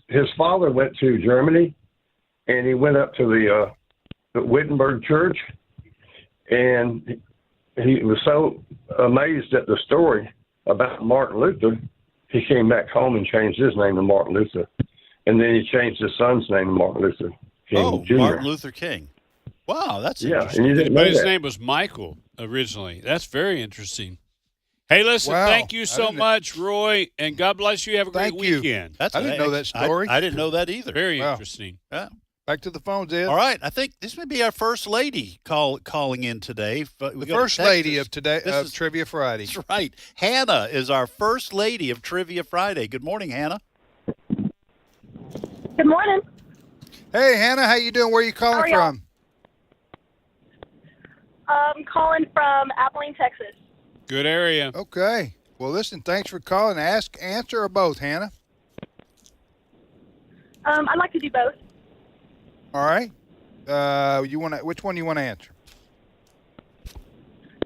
His father went to Germany, and he went up to the Wittenberg Church, and he was so amazed at the story about Martin Luther, he came back home and changed his name to Martin Luther, and then he changed his son's name to Martin Luther King Jr. Martin Luther King. Wow, that's interesting. And you didn't know But his that. name was Michael originally. That's very interesting. Hey, listen, Wow. thank you so much, Roy, and God bless you. Have a great Thank you. weekend. I didn't know that story. I didn't know that either. Very interesting. Yeah. Back to the phones, Ed. All right, I think this may be our first lady calling in today. The first lady of today of Trivia Friday. That's right. Hannah is our first lady of Trivia Friday. Good morning, Hannah. Good morning. Hey, Hannah, how you doing? Where are you calling from? Calling from Abilene, Texas. Good area. Okay. Well, listen, thanks for calling. Ask, answer, or both, Hannah? I'd like to do both. All right. Which one you want to answer?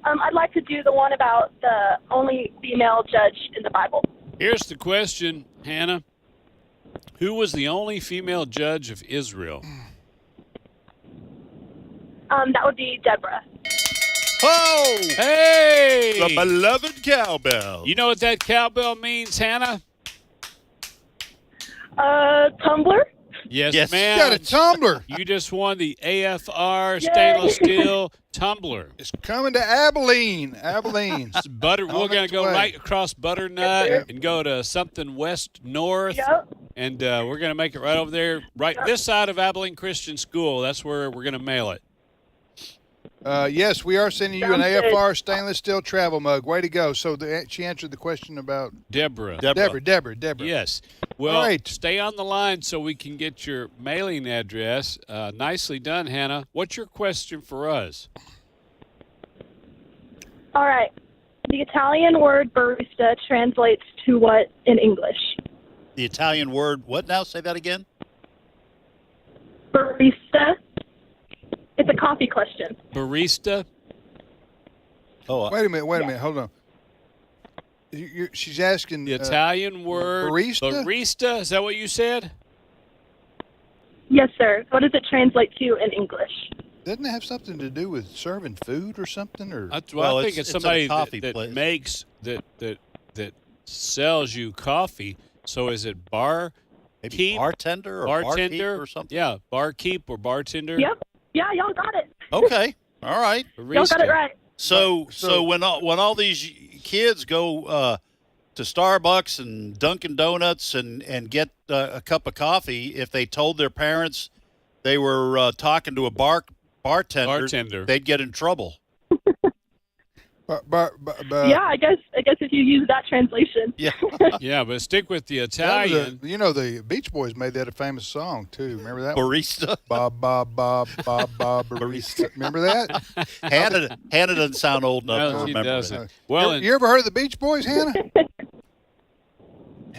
I'd like to do the one about the only female judge in the Bible. Here's the question, Hannah. Who was the only female judge of Israel? That would be Deborah. Oh! Hey! The beloved cowbell. You know what that cowbell means, Hannah? Tumbler? Yes, ma'am. You got a tumbler. You just won the AFR stainless steel tumbler. It's coming to Abilene. Abilene. We're going to go right across Butternut and go to something west north. Yep. And we're going to make it right over there, right this side of Abilene Christian School. That's where we're going to mail it. Yes, we are sending you an AFR stainless steel travel mug. Way to go. So she answered the question about Deborah. Deborah. Yes. Well, right. Stay on the line so we can get your mailing address. Nicely done, Hannah. What's your question for us? All right. The Italian word barista translates to what in English? The Italian word, what now? Say that again. Barista. It's a coffee question. Barista? Oh, wait a minute. Hold on. She's asking the Italian word barista. Barista? Is that what you said? Yes, sir. What does it translate to in English? Doesn't it have something to do with serving food or something? Or I think it's somebody that makes that sells you coffee. So is it barkeep? Bartender or barkeep or something? Yeah, barkeep or bartender. Yep. Yeah, y'all got it. Okay. All right. Y'all got it right. So when all these kids go to Starbucks and Dunkin' Donuts and get a cup of coffee, if they told their parents they were talking to a bartender, they'd get in trouble. Yeah, I guess if you use that translation. Yeah. Yeah, but stick with the Italian. The Beach Boys made that a famous song too. Remember that? Barista. Bob, barista. Remember that? Hannah doesn't sound old enough to remember doesn't. Well, you ever heard of the Beach Boys, Hannah?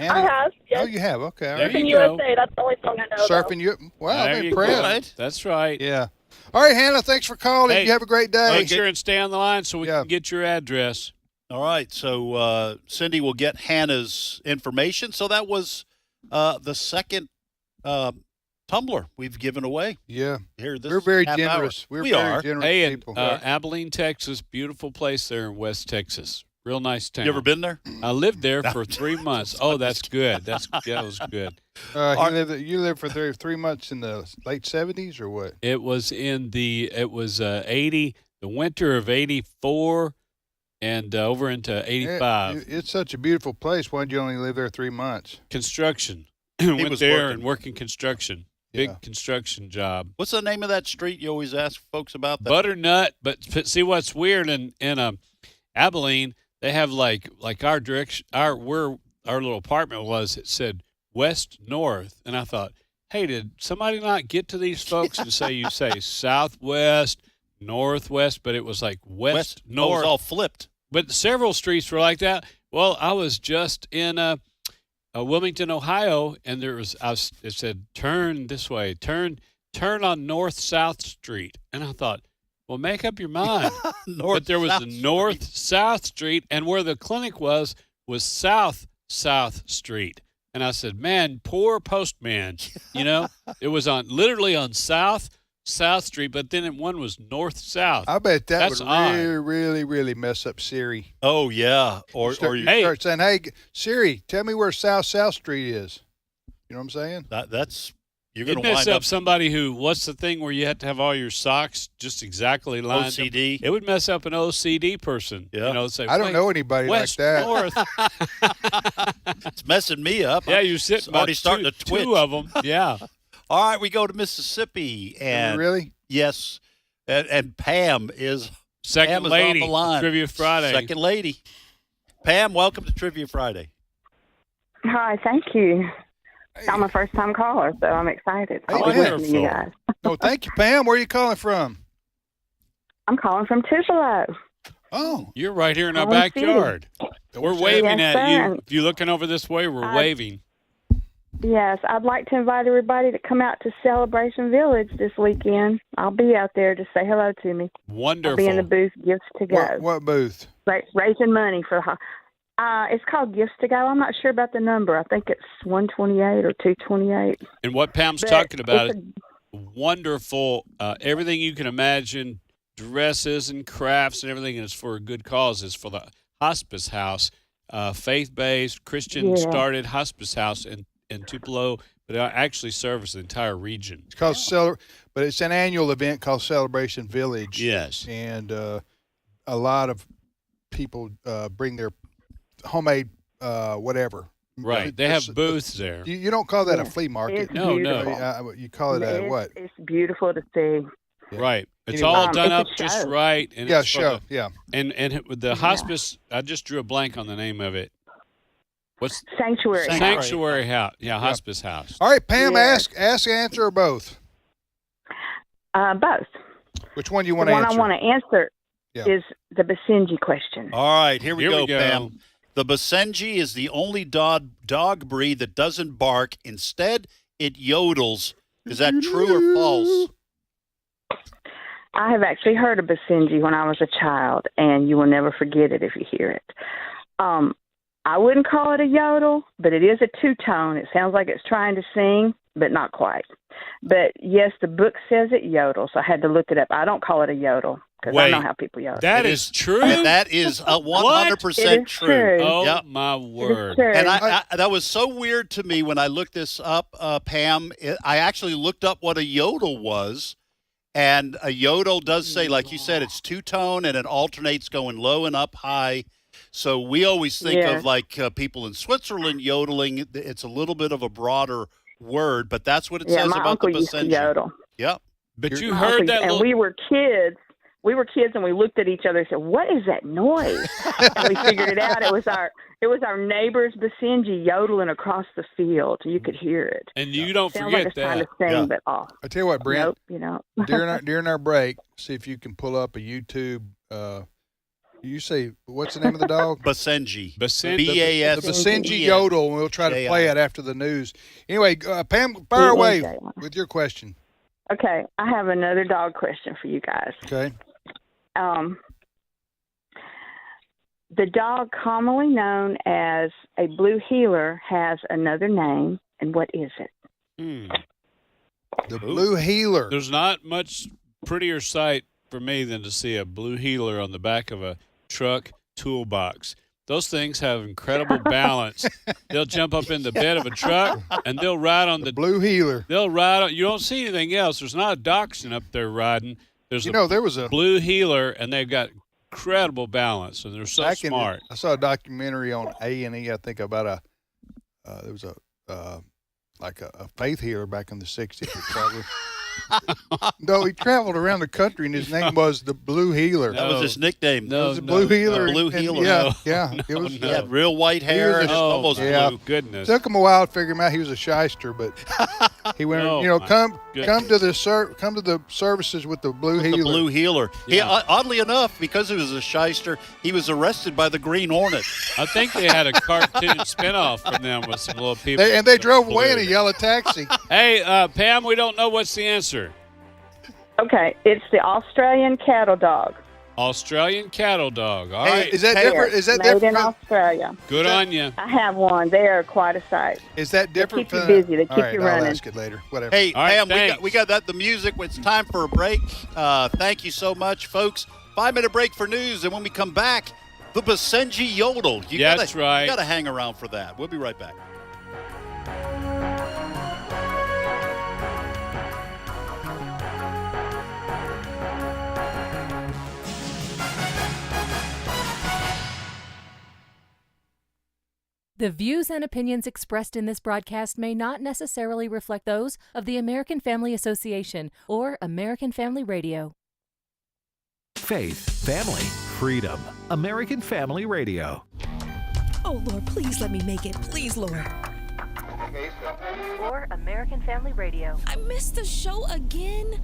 I have. Yes. Oh, you have. Okay. All There right. you Surfing go. USA. That's the only song I know. Surfing you. Wow, There I'm you impressed. go. Right. That's right. Yeah. All right, Hannah. Thanks for calling. Hey, you have a great day. Make sure and stay on the line so we can get your address. All right. So Cindy will get Hannah's information. So that was the second tumbler we've given away. Yeah. Here, this We're very half generous. Hour. We are. Generous Hey, and people. Abilene, Texas, beautiful place there in West Texas. Real nice town. You ever been there? I lived there for 3 months. Oh, that's good. That was good. You lived for 3 months in the late 70s or what? It was 80, the winter of 84 and over into 85. It's such a beautiful place. Why did you only live there 3 months? Construction. He Went was there working. and working construction. Big construction job. What's the name of that street you always ask folks about? That? Butternut. But see what's weird in Abilene, they have like our direction, our little apartment was. It said west north, and I thought, hey, did somebody not get to these folks and say you say southwest, northwest, but it was like west north. Oh, it was all flipped. But several streets were like that. Well, I was just in Wilmington, Ohio, and it said turn this way, turn on North South Street, and I thought, well, make up your mind. But there was a North-South Street, and where the clinic was South Street. And I said, man, poor postman. It was literally on South Street, but then one was North-South. I bet That's would odd. really, really, really mess up Siri. Oh, yeah. Or you start saying, hey, Siri, tell me where South Street is. You know what I'm saying? That's... You're It'd going to mess wind up somebody who, what's the thing where you have to have all your socks just exactly lined OCD? Up? It would mess up an OCD person. Yeah. Say, I don't know anybody west, like that. North. It's messing me up. Yeah, you're sitting already starting to twitch. Two of them. Yeah. All right, we go to Mississippi. And really? Yes. And Pam is second Pam lady is on the line. Trivia Friday. Second lady. Pam, welcome to Trivia Friday. Hi, thank you. I'm a first-time caller, so I'm excited. Hey, Always listening to you guys. Oh, thank you, Pam. Where are you calling from? I'm calling from Tupelo. Oh, you're right here in our Holland backyard. We're waving Yes, at you. sir. If you're looking over this way, we're waving. Yes, I'd like to invite everybody to come out to Celebration Village this weekend. I'll be out there to say hello to me. Wonderful. I'll be in the booth, Gifts to Go. What booth? Raising money for the it's called Gifts to Go. I'm not sure about the number. I think it's 128 or 228. And what Pam's But talking about it's is wonderful, everything you can imagine, dresses and crafts and everything is for a good cause. It's for the hospice house, faith-based, Christian-started hospice house in Tupelo, but it actually serves the entire region. It's called but it's an annual event called Celebration Village. Yes. And a lot of people bring their homemade whatever. Right. They have booths there. You don't call that a flea market. It's beautiful. You call it a what? It's beautiful to see. Right. It's Anyway. all done It's a up just show. right. And Yeah, it's for show. the- Yeah. And with the hospice, I just drew a blank on the name of it. What's Sanctuary House. Sanctuary House? Yeah, hospice house. All right, Pam, Yes. ask, answer, or both? Both. Which one do you The want to one answer? I want to answer Yeah. is the Basenji question. All right, here we Here go, we go. Pam. The Basenji is the only dog breed that doesn't bark. Instead, it yodels. Is that true or false? I have actually heard of Basenji when I was a child, and you will never forget it if you hear it. I wouldn't call it a yodel, but it is a two-tone. It sounds like it's trying to sing, but not quite. But, yes, the book says it yodels, so I had to look it up. I don't call it a yodel because I know Wait, how people yodel. That is true? That is 100% It is true. true. Oh, Yep. my It is word. true. And I that was so weird to me when I looked this up, Pam. I actually looked up what a yodel was, and a yodel does say, like you said, it's two-tone, and it alternates going low and up high. So we always think of like people in Switzerland yodeling. It's a little bit of a broader word, but that's what it says my about uncle the used to Basenji. yodel. Yep. But you My heard uncle- that and little... we were kids. We were kids, and we looked at each other and said, "What is that noise?" And we figured it out. It was our neighbor's Basenji yodeling across the field. You could hear it. And you don't Sounds forget like it's trying to sing, Yeah. but off. I tell you what, Brent. Nope, you know. during our break, see if you can pull up a YouTube. You say what's the name of the dog? Basenji. Basenji. B-A-S. The Basenji yodel, and we'll try to play it after the news. Anyway, Pam, fire away with your question. Okay, I have another dog question for you guys. Okay. The dog commonly known as a blue heeler has another name, and what is it? The blue heeler. There's not much prettier sight for me than to see a blue heeler on the back of a truck toolbox. Those things have incredible balance. They'll jump up in the bed of a truck, and they'll ride on the blue heeler. They'll ride on. You don't see anything else. There's not a dachshund up there riding. There's there was a blue heeler, and they've got incredible balance, and they're so back smart. I saw a documentary on A&E. I think about there was a faith healer back in the '60s. No, he traveled around the country, and his name was the Blue Healer. That was his nickname. It was the Blue Healer. The Blue and- Healer. Yeah. It was. He had real white hair and almost blue. Goodness. Took him a while to figure him out. He was a shyster, but he went. Oh, come goodness. to the services with the Blue Healer. The Blue Healer. Yeah. Oddly enough, because he was a shyster, he was arrested by the Green Hornet. I think they had a cartoon spinoff from them with some little people. They drove away in a yellow taxi. Hey, Pam, we don't know what's the answer. Okay, it's the Australian cattle dog. Australian cattle dog. All right. Is that different? Is that Made different? in Australia. Good on you. I have one. They are quite a sight. Is that different? They keep you busy. They All keep right, you I'll running. ask it later. Whatever. Hey, All right, Pam, thanks. we got the music. It's time for a break. Thank you so much, folks. 5-minute break for news, and when we come back, the Basenji Yodel. That's right. You got to hang around for that. We'll be right back. The views and opinions expressed in this broadcast may not necessarily reflect those of the American Family Association or American Family Radio. Faith, family, freedom. American Family Radio. Oh, Lord, please let me make it. Please, Lord. or American Family Radio. I missed the show again.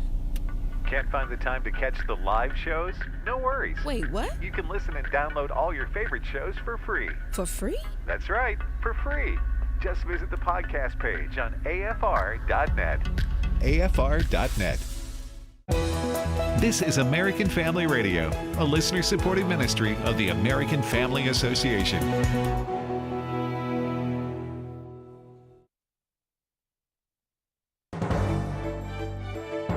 Can't find the time to catch the live shows? No worries. Wait, what? You can listen and download all your favorite shows for free. For free? That's right, for free. Just visit the podcast page on afr.net. AFR.net. This is American Family Radio, a listener-supported ministry of the American Family Association.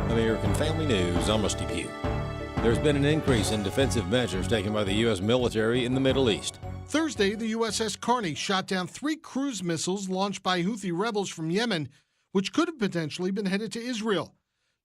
American Family News, I'm Steve Pugh. There's been an increase in defensive measures taken by the U.S. military in the Middle East. Thursday, the USS Carney shot down 3 cruise missiles launched by Houthi rebels from Yemen, which could have potentially been headed to Israel.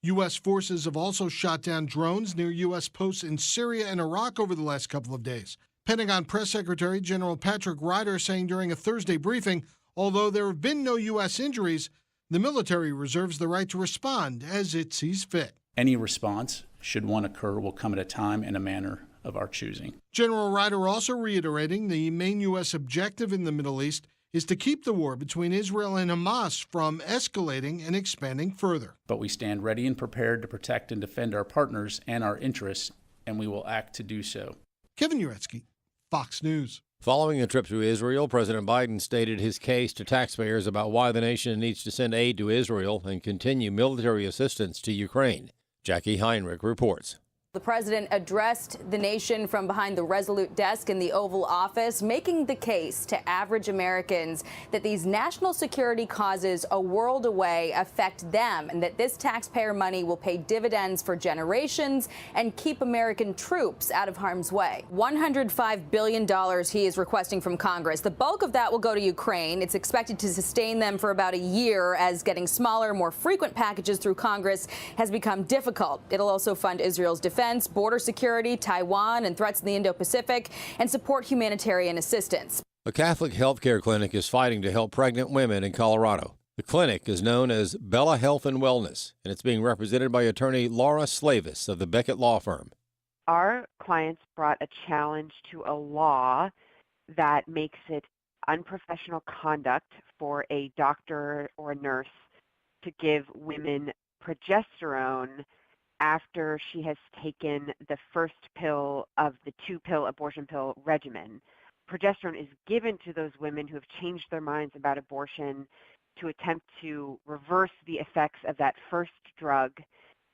U.S. forces have also shot down drones near U.S. posts in Syria and Iraq over the last couple of days. Pentagon Press Secretary General Patrick Ryder saying during a Thursday briefing, although there have been no U.S. injuries, the military reserves the right to respond as it sees fit. Any response, should one occur, will come at a time and a manner of our choosing. General Ryder also reiterating the main U.S. objective in the Middle East is to keep the war between Israel and Hamas from escalating and expanding further. But we stand ready and prepared to protect and defend our partners and our interests, and we will act to do so. Kevin Uretsky, Fox News. Following a trip to Israel, President Biden stated his case to taxpayers about why the nation needs to send aid to Israel and continue military assistance to Ukraine. Jackie Heinrich reports. The president addressed the nation from behind the Resolute desk in the Oval Office, making the case to average Americans that these national security causes a world away affect them and that this taxpayer money will pay dividends for generations and keep American troops out of harm's way. $105 billion he is requesting from Congress. The bulk of that will go to Ukraine. It's expected to sustain them for about a year as getting smaller, more frequent packages through Congress has become difficult. It'll also fund Israel's defense, border security, Taiwan, and threats in the Indo-Pacific, and support humanitarian assistance. A Catholic healthcare clinic is fighting to help pregnant women in Colorado. The clinic is known as Bella Health and Wellness, and it's being represented by attorney Laura Slavis of the Beckett Law Firm. Our clients brought a challenge to a law that makes it unprofessional conduct for a doctor or a nurse to give women progesterone after she has taken the first pill of the 2-pill abortion pill regimen. Progesterone is given to those women who have changed their minds about abortion to attempt to reverse the effects of that first drug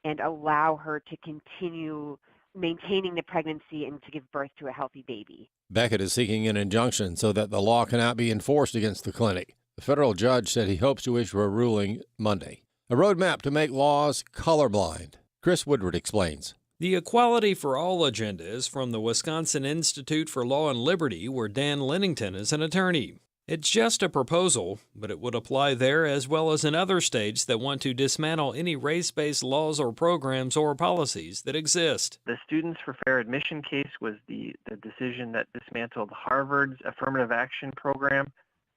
and allow her to continue maintaining the pregnancy and to give birth to a healthy baby. Beckett is seeking an injunction so that the law cannot be enforced against the clinic. The federal judge said he hopes to issue a ruling Monday. A roadmap to make laws colorblind. Chris Woodward explains. The Equality for All agenda is from the Wisconsin Institute for Law and Liberty, where Dan Lennington is an attorney. It's just a proposal, but it would apply there as well as in other states that want to dismantle any race-based laws or programs or policies that exist. The Students for Fair Admission case was the decision that dismantled Harvard's affirmative action program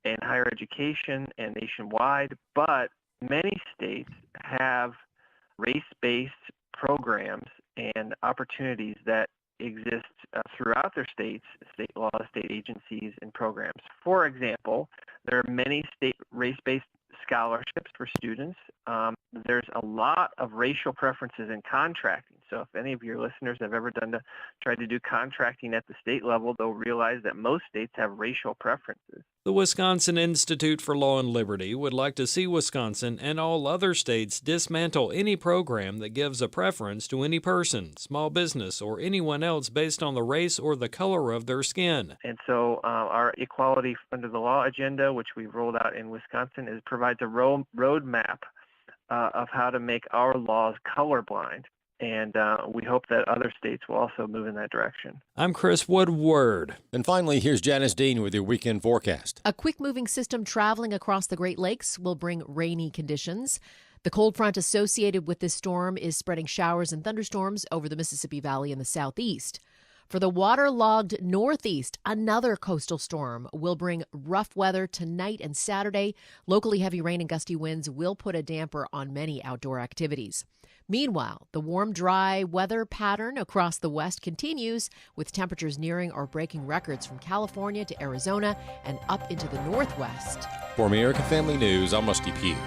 in higher education and nationwide, but many states have race-based programs and opportunities that exist throughout their states, state laws, state agencies, and programs. For example, there are many state race-based scholarships for students. There's a lot of racial preferences in contracting. So if any of your listeners have ever tried to do contracting at the state level, they'll realize that most states have racial preferences. The Wisconsin Institute for Law and Liberty would like to see Wisconsin and all other states dismantle any program that gives a preference to any person, small business, or anyone else based on the race or the color of their skin. And so our Equality Under the Law agenda, which we've rolled out in Wisconsin, provides a roadmap of how to make our laws colorblind. And we hope that other states will also move in that direction. I'm Chris Woodward. And finally, here's Janice Dean with your weekend forecast. A quick-moving system traveling across the Great Lakes will bring rainy conditions. The cold front associated with this storm is spreading showers and thunderstorms over the Mississippi Valley in the southeast. For the waterlogged northeast, another coastal storm will bring rough weather tonight and Saturday. Locally heavy rain and gusty winds will put a damper on many outdoor activities. Meanwhile, the warm, dry weather pattern across the West continues, with temperatures nearing or breaking records from California to Arizona and up into the Northwest. For American Family News, I'm Musty Pugh.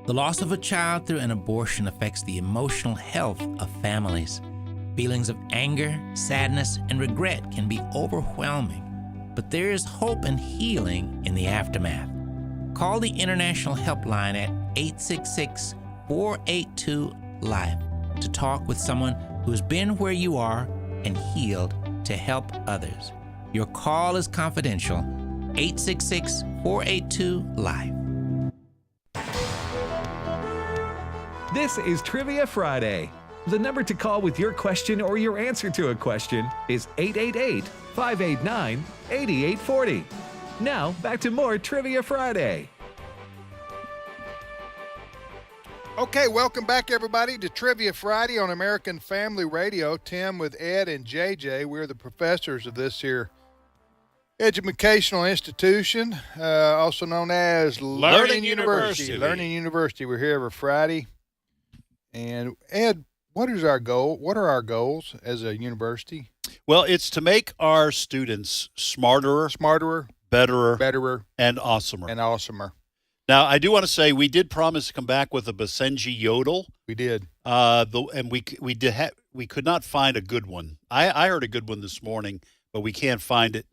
The loss of a child through an abortion affects the emotional health of families. Feelings of anger, sadness, and regret can be overwhelming, but there is hope and healing in the aftermath. Call the International Helpline at 866-482-LIFE to talk with someone who has been where you are and healed to help others. Your call is confidential. 866-482-LIFE. This is Trivia Friday. The number to call with your question or your answer to a question is 888-589-8840. Now, back to more Trivia Friday. Okay, welcome back, everybody, to Trivia Friday on American Family Radio. Tim with Ed and JJ. We're the professors of this here educational institution, also known as Learning University. Learning University. We're here every Friday. And Ed, what is our goal? What are our goals as a university? Well, it's to make our students smarter, betterer, and awesomer. Now, I do want to say we did promise to come back with a Basenji yodel. We did. And we could not find a good one. I heard a good one this morning, but we can't find it.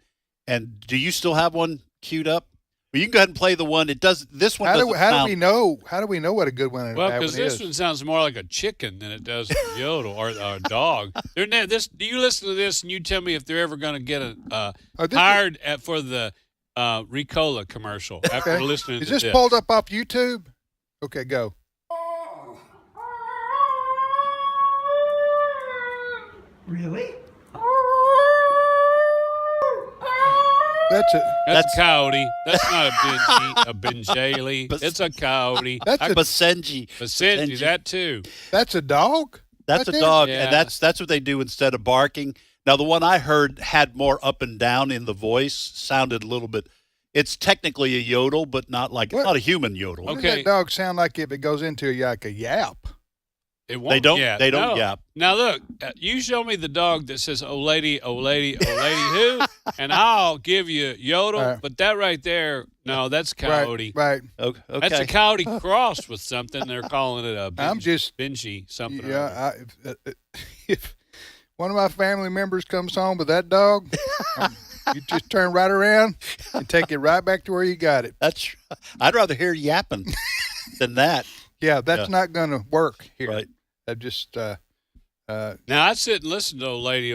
And do you still have one queued up? Well, you can go ahead and play the one. It does. This one doesn't how sound. do we know? How do we know what a good one? Well, because this one sounds more like a chicken than it does a yodel or a dog. Do you listen to this and you tell me if they're ever going to get hired for the Ricola commercial after listening to this? Is this pulled up off YouTube? Okay, go. Really? That's a coyote. That's not a benjali. It's a coyote. That's a Basenji. Basenji, that too. That's a dog? That's a dog, and that's what they do instead of barking. Now, the one I heard had more up and down in the voice, sounded a little bit. It's technically a yodel, but not a human yodel. What does that dog sound like if it goes into like a yap? It won't. They don't yap. Now look, you show me the dog that says "Oh lady, oh lady, oh lady who," and I'll give you yodel. But that right there, no, that's coyote. Right. Okay. That's a coyote crossed with something. They're calling it a Benji something. Yeah. If one of my family members comes home with that dog, you just turn right around and take it right back to where you got it. I'd rather hear yapping than that. Yeah, that's not going to work here. Right. I just now I'd sit and listen to oh lady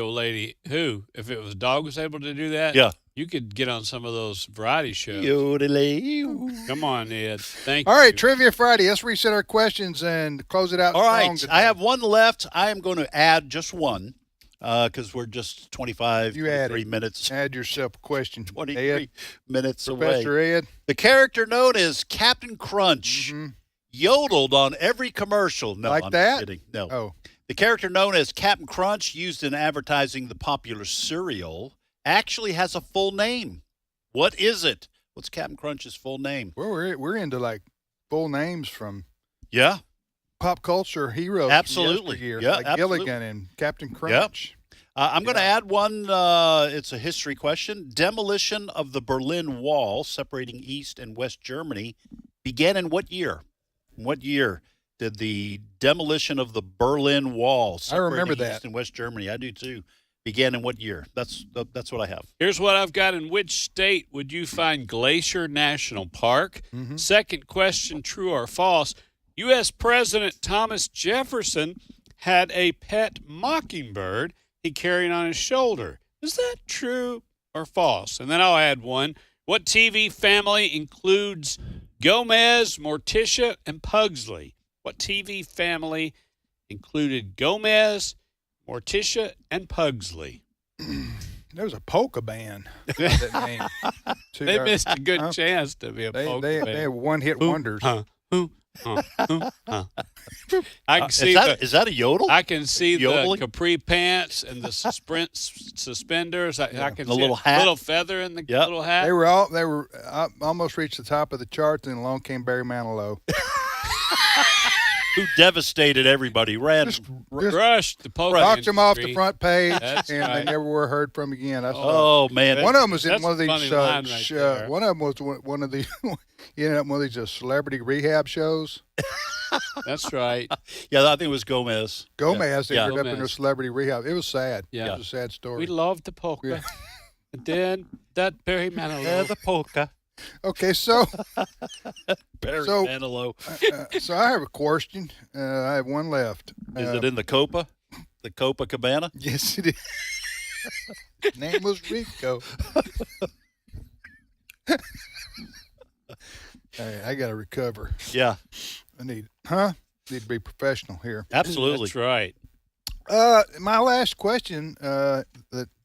who. If it was a dog was able to do that, you could get on some of those variety shows. Come on, Ed. Thank you. All right, Trivia Friday. Let's reset our questions and close it out. All right, I have one left. I am going to add just one because we're just 23 minutes. Add yourself a question. 23 minutes Professor away. Ed. The character known as Captain Crunch yodeled on every commercial. No, like I'm that? kidding. No. Oh. The character known as Captain Crunch, used in advertising the popular cereal, actually has a full name. What is it? What's Captain Crunch's full name? We're into like full names from pop culture heroes. Absolutely. From yesteryear, Yeah, like absolutely. Gilligan and Captain Crunch. I'm going to add one. It's a history question. Demolition of the Berlin Wall, separating East and West Germany, began in what year? In what year did the demolition of the Berlin Wall, separating East and West Germany, I do too, began in what year? That's what I have. Here's what I've got. In which state would you find Glacier National Park? Second question, true or false? U.S. President Thomas Jefferson had a pet mockingbird he carried on his shoulder. Is that true or false? And then I'll add one. What TV family includes Gomez, Morticia, and Pugsley? What TV family included Gomez, Morticia, and Pugsley? There was a polka band. That name. They missed a good chance to be a polka band. They have one-hit wonders. I can see is that a yodel? I can see Yodeling? the capri pants and the suspenders. I can the see little a hat. little feather in the little hat. They were almost reached the top of the charts, and along came Barry Manilow. who devastated everybody. Rushed the polka knocked them off the industry. front page, That's and right. they never were heard from again. I Oh, man. one of them was in That's one of a these. funny line right there. One of them was one of the. He ended up in one of these celebrity rehab shows. That's right. Yeah, I think it was Gomez. Gomez Yeah. ended up in a celebrity rehab. It was sad. Yeah. It was a sad story. We loved the polka. Yeah. And then that Barry Manilow. the polka. Okay, so Barry so, Manilow. so I have a question. I have one left. Is it in the Copa? The Copa Cabana? Yes, it is. Name was Rico. Hey, I got to recover. Yeah. I need to be professional here. Absolutely. That's right. My last question that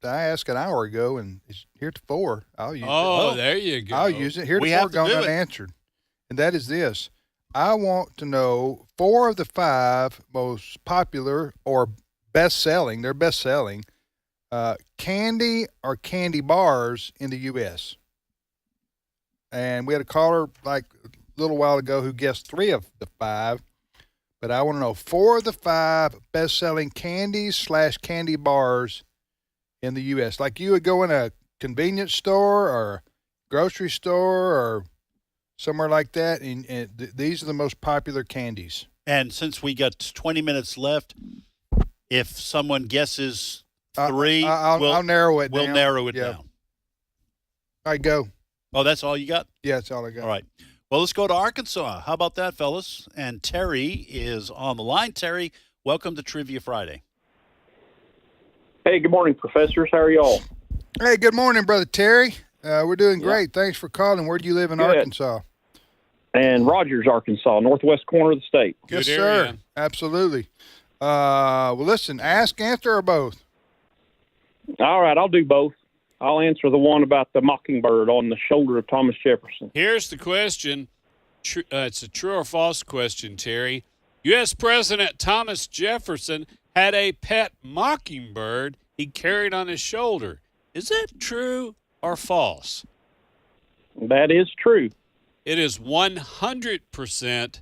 I asked an hour ago, and it's heretofore, I'll use it. Oh, there you go. I'll use it. We Heretofore have to gone do it. unanswered. And that is this. I want to know 4 of the 5 most popular or best-selling, they're best-selling, candy or candy bars in the U.S. And we had a caller like a little while ago who guessed 3 of the 5. But I want to know 4 of the 5 best-selling candies/candy bars in the U.S. Like you would go in a convenience store or grocery store or somewhere like that, and these are the most popular candies. And since we got 20 minutes left, if someone guesses 3, I'll narrow it we'll down. narrow it Yeah. down. All right, go. Oh, that's all you got? Yeah, that's all I got. All right. Well, let's go to Arkansas. How about that, fellas? And Terry is on the line. Terry, welcome to Trivia Friday. Hey, good morning, professors. How are y'all? Hey, good morning, Brother Terry. We're doing great. Thanks for calling. Where do you live in Good. Arkansas? And Rogers, Arkansas, northwest corner of the state. Yes, sir. Absolutely. Well, listen, ask, answer, or both? All right, I'll do both. I'll answer the one about the mockingbird on the shoulder of Thomas Jefferson. Here's the question. It's a true or false question, Terry. U.S. President Thomas Jefferson had a pet mockingbird he carried on his shoulder. Is that true or false? That is true. It is 100%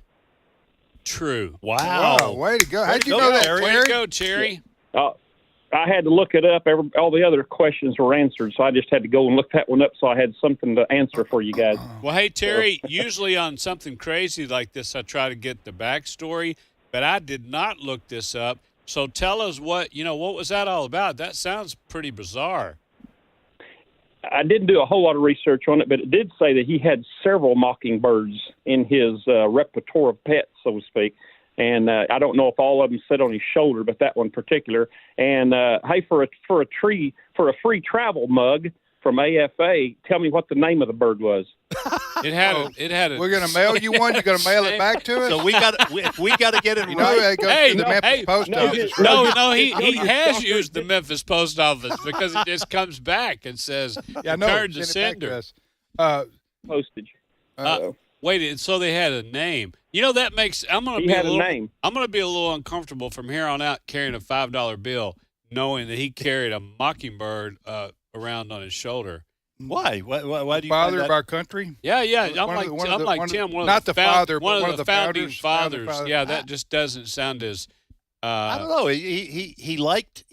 true. Wow. Way to go. How'd you go, know that, Terry. Way Terry? to go, Terry. I had to look it up. All the other questions were answered, so I just had to go and look that one up so I had something to answer for you guys. Well, hey, Terry, usually on something crazy like this, I try to get the backstory, but I did not look this up. So tell us what was that all about? That sounds pretty bizarre. I didn't do a whole lot of research on it, but it did say that he had several mockingbirds in his repertoire of pets, so to speak. And I don't know if all of them sit on his shoulder, but that one particular. And hey, for a free travel mug from AFA, tell me what the name of the bird was. It had a. We're gonna mail you one. You're gonna mail it back to us. So we got to get it You know, right. it goes to the Memphis Post Office. No, he has used the Memphis Post Office because it just comes back and says, Yeah, I know. return to Send it back to sender. us. Postage. Wait, and so they had a name. You know, that makes I'm gonna He be had a a little, name. I'm gonna be a little uncomfortable from here on out carrying a $5 bill, knowing that he carried a mockingbird around on his shoulder. Why? Why do you find Father that? of our country? Yeah. I'm One like of the- Tim. One not of the the father, but one of the founding founders. fathers. Yeah, that just doesn't sound as. I don't know. He liked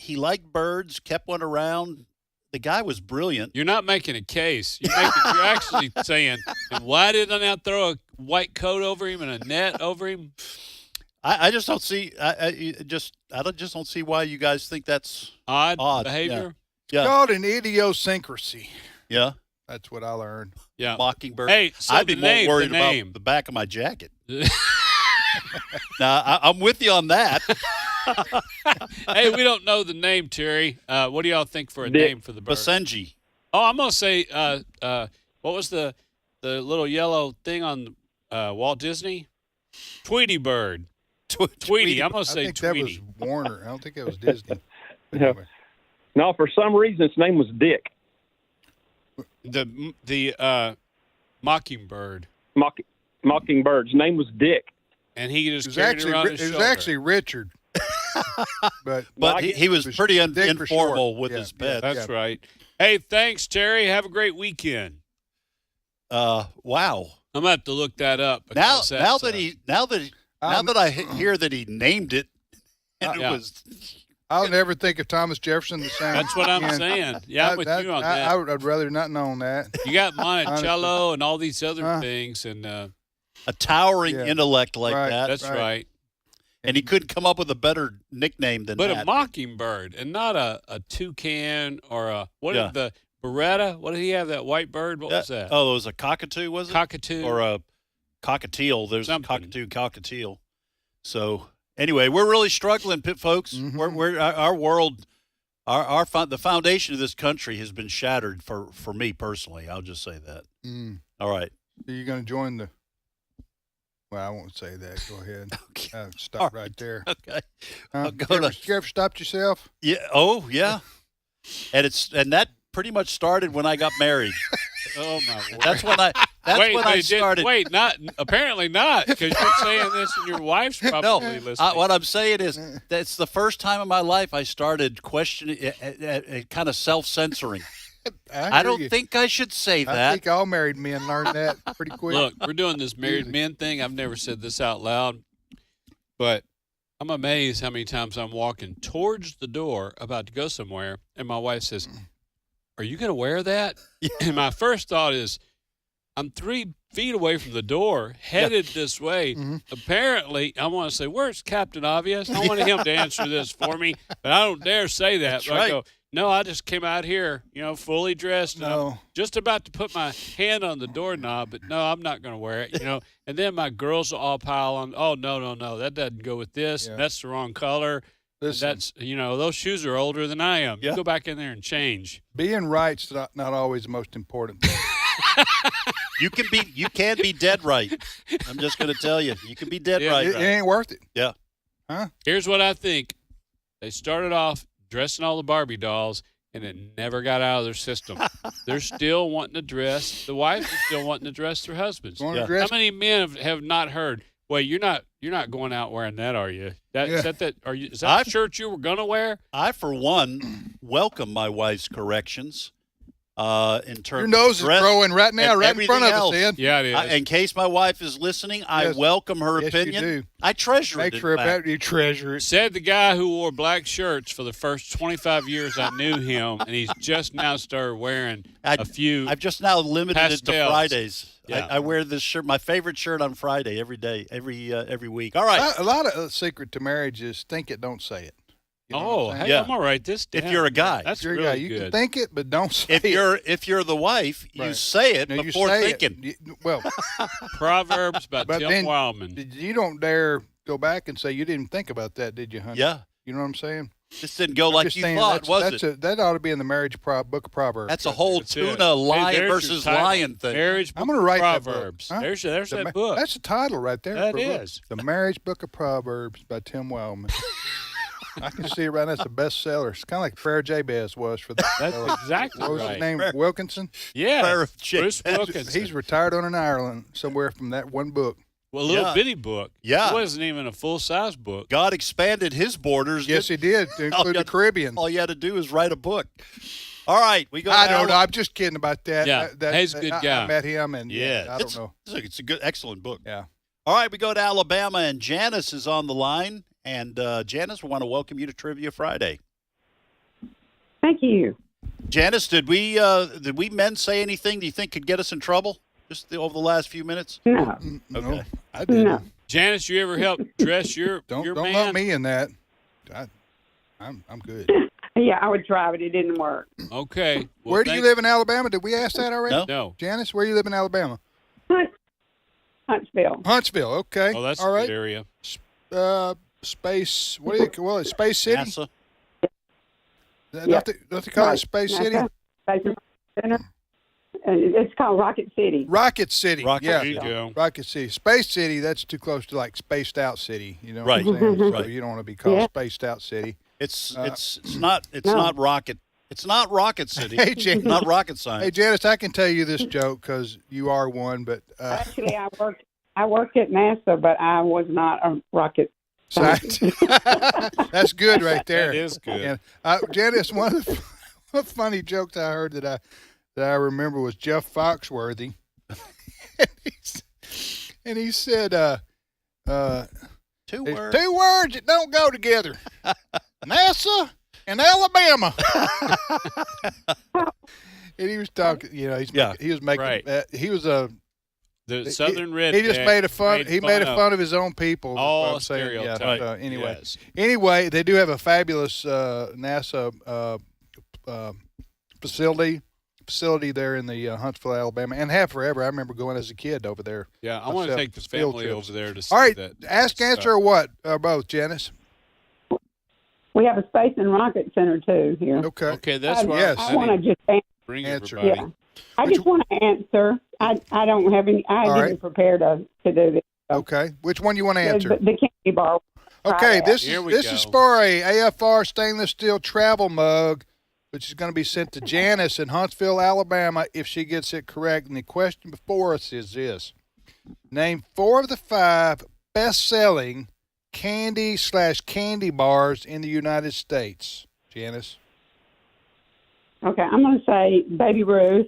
birds, kept one around. The guy was brilliant. You're not making a case. You're actually saying, and why did I not throw a white coat over him and a net over him? I just don't see. I just don't see why you guys think that's Odd odd behavior. Yeah. Called an idiosyncrasy. Yeah. That's what I learned. Yeah. Mockingbird. Hey, so I'd be the more name, worried the name. about the back of my jacket. Now, I'm with you on that. Hey, we don't know the name, Terry. What do y'all think for a name for the bird? Basenji. Oh, I'm gonna say, what was the little yellow thing on Walt Disney? Tweety bird. Tweety. I'm gonna I say think Tweety. that was Warner. I don't think that was Disney. But No. anyway. No, for some reason its name was Dick. The mockingbird. Mockingbird's name was Dick. And he It just was carried actually it around it his was shoulder. actually Richard. but he was pretty Dick for short. informal with Yeah, his yeah, pet. That's right. Hey, thanks, Terry. Have a great weekend. Wow. I'm gonna have to look that up. Now because that that's, he Now that I hear that he named it, and it was. I'll never think of Thomas Jefferson the same. That's what I'm saying. Yeah, I'm with you on that. I'd rather not know that. You got Monticello and all these other things, and a towering intellect like that. That's right. And he couldn't come up with a better nickname than that. But a mockingbird, and not a toucan or a the Beretta. What did he have? That white bird. What was that? Oh, it was a cockatoo, was it? Cockatoo or a cockatiel. There's a cockatiel. So. Anyway, we're really struggling, folks. We're our world, the foundation of this country has been shattered for me personally. I'll just say that. All right. Are you going to join the? Well, I won't say that. Go ahead. Okay. Stop right there. Okay. You ever stopped yourself? Yeah. Oh, yeah. And that pretty much started when I got married. Oh my word! That's when I started. Wait, apparently not, because you're saying this and your wife's probably listening. What I'm saying is that's the first time in my life I started questioning, kind of self-censoring. I don't think I should say that. I think all married men learn that pretty quick. Look, we're doing this married men thing. I've never said this out loud, but I'm amazed how many times I'm walking towards the door about to go somewhere, and my wife says, "Are you going to wear that?" And my first thought is, I'm 3 feet away from the door, headed this way. Apparently, I want to say, where's Captain Obvious? I wanted him to answer this for me, but I don't dare say that. That's but right. I go, no, I just came out here, fully dressed. And I'm just about to put my hand on the doorknob, but no, I'm not going to wear it, And then my girls will all pile on, oh, no, that doesn't go with this. Yeah. That's the wrong color. That's those shoes are older than I am. You go back in there and change. Being right's not always the most important thing. You can be dead right. I'm just going to tell you, you can be dead right. It ain't worth it. Yeah. Huh? Here's what I think: they started off dressing all the Barbie dolls, and it never got out of their system. They're still wanting to dress. The wives are still wanting to dress their husbands. Yeah. How many men have not heard? Well, you're not going out wearing that, are you? Is that the shirt you were gonna wear? I, for one, welcome my wife's corrections. In terms your nose of dress is growing right now, right in front of us, Ed. Yeah, it is. In case my wife is listening, I welcome her opinion. You do. I treasure it. You treasure it. Said the guy who wore black shirts for the first 25 years I knew him, and he's just now started wearing a few. I've just now limited pastels. it to Fridays. Yeah. I wear this shirt, my favorite shirt, on Friday every day, every week. All right. A lot of secret to marriage is think it, don't say it. You know hey, I'm gonna write this down. If you're a guy, that's you're really a guy. You good. can think it, but don't say it. If you're the wife, you say it before thinking. Well, Proverbs by Tim Wildman. You don't dare go back and say you didn't think about that, did you, honey? Yeah. You know what I'm saying? This didn't go like you thought, was it? That ought to be in the marriage book of Proverbs. That's a whole tuna lion versus lion thing. Marriage book I'm going to write Proverbs. That book. Huh? There's that book. That's the title right there. That is. The Marriage Book of Proverbs by Tim Wildman. I can see it right now. It's a bestseller. It's kind of like Prayer Jabez was for that. That's exactly what was right. his name? Wilkinson? Yeah. Bruce Wilkinson. He's retired on an island somewhere from that one book. Well, a little bitty book. Yeah. It wasn't even a full-size book. God expanded his borders. Yes, he did, to include the Caribbean. All you had to do is write a book. All right. We go. I don't know. I'm just kidding about that. Yeah. He's a good guy. I met him, and I don't know. It's a good, excellent book. Yeah. All right. We go to Alabama, and Janice is on the line. And Janice, we want to welcome you to Trivia Friday. Thank you. Janice, did we men say anything do you think could get us in trouble just over the last few minutes? No. Okay. I didn't. No. Janice, you ever help dress your Don't man? lump me in that. I'm good. Yeah, I would try, but it didn't work. Okay. Well, Where do you live in Alabama? Did we ask that already? No. Janice, where do you live in Alabama? Huntsville. Huntsville. Okay. Oh, that's all a right. good area. Space. What do you call it? Space City. NASA. Don't they call it Space City? Space Center. It's called Rocket City. Rocket City. There you go. Rocket City. Space City, that's too close to like Spaced Out City. You know Right. what I'm saying? Right. So you don't want to be called Spaced Out City. It's not rocket. It's not Rocket City. Hey, Janice. Not rocket science. Hey, Janice, I can tell you this joke because you are one, but Actually, I worked at NASA, but I was not a rocket scientist. That's good right there. That is good. And, Janice, one of the funny jokes I heard that I remember was Jeff Foxworthy, and he said, Two There's words. two words that don't go together. NASA and Alabama. And he was talking, he was making, Right. he was The Southern Redneck. He just made fun of his own people. All is what I'm saying. Yeah, stereotypes. anyway, Yes. anyway, they do have a fabulous NASA facility there in the Huntsville, Alabama, and have forever. I remember going as a kid over there. Yeah, I want to myself, take the field family trips. over there to see All right, that. ask, answer, or what? Both, Janice. We have a space and rocket center too here. Okay. Okay, that's why yes. I want to just bring answer. everybody. Yeah. I just want to answer. I don't have any. I All didn't right. prepare to do this. Okay. Which one you want to answer? The candy bar. Okay, this Here we is go. for a AFR stainless steel travel mug, which is going to be sent to Janice in Huntsville, Alabama, if she gets it correct. And the question before us is this: name 4 of the 5 best-selling candy/candy bars in the United States. Janice. Okay, I'm going to say Baby Ruth,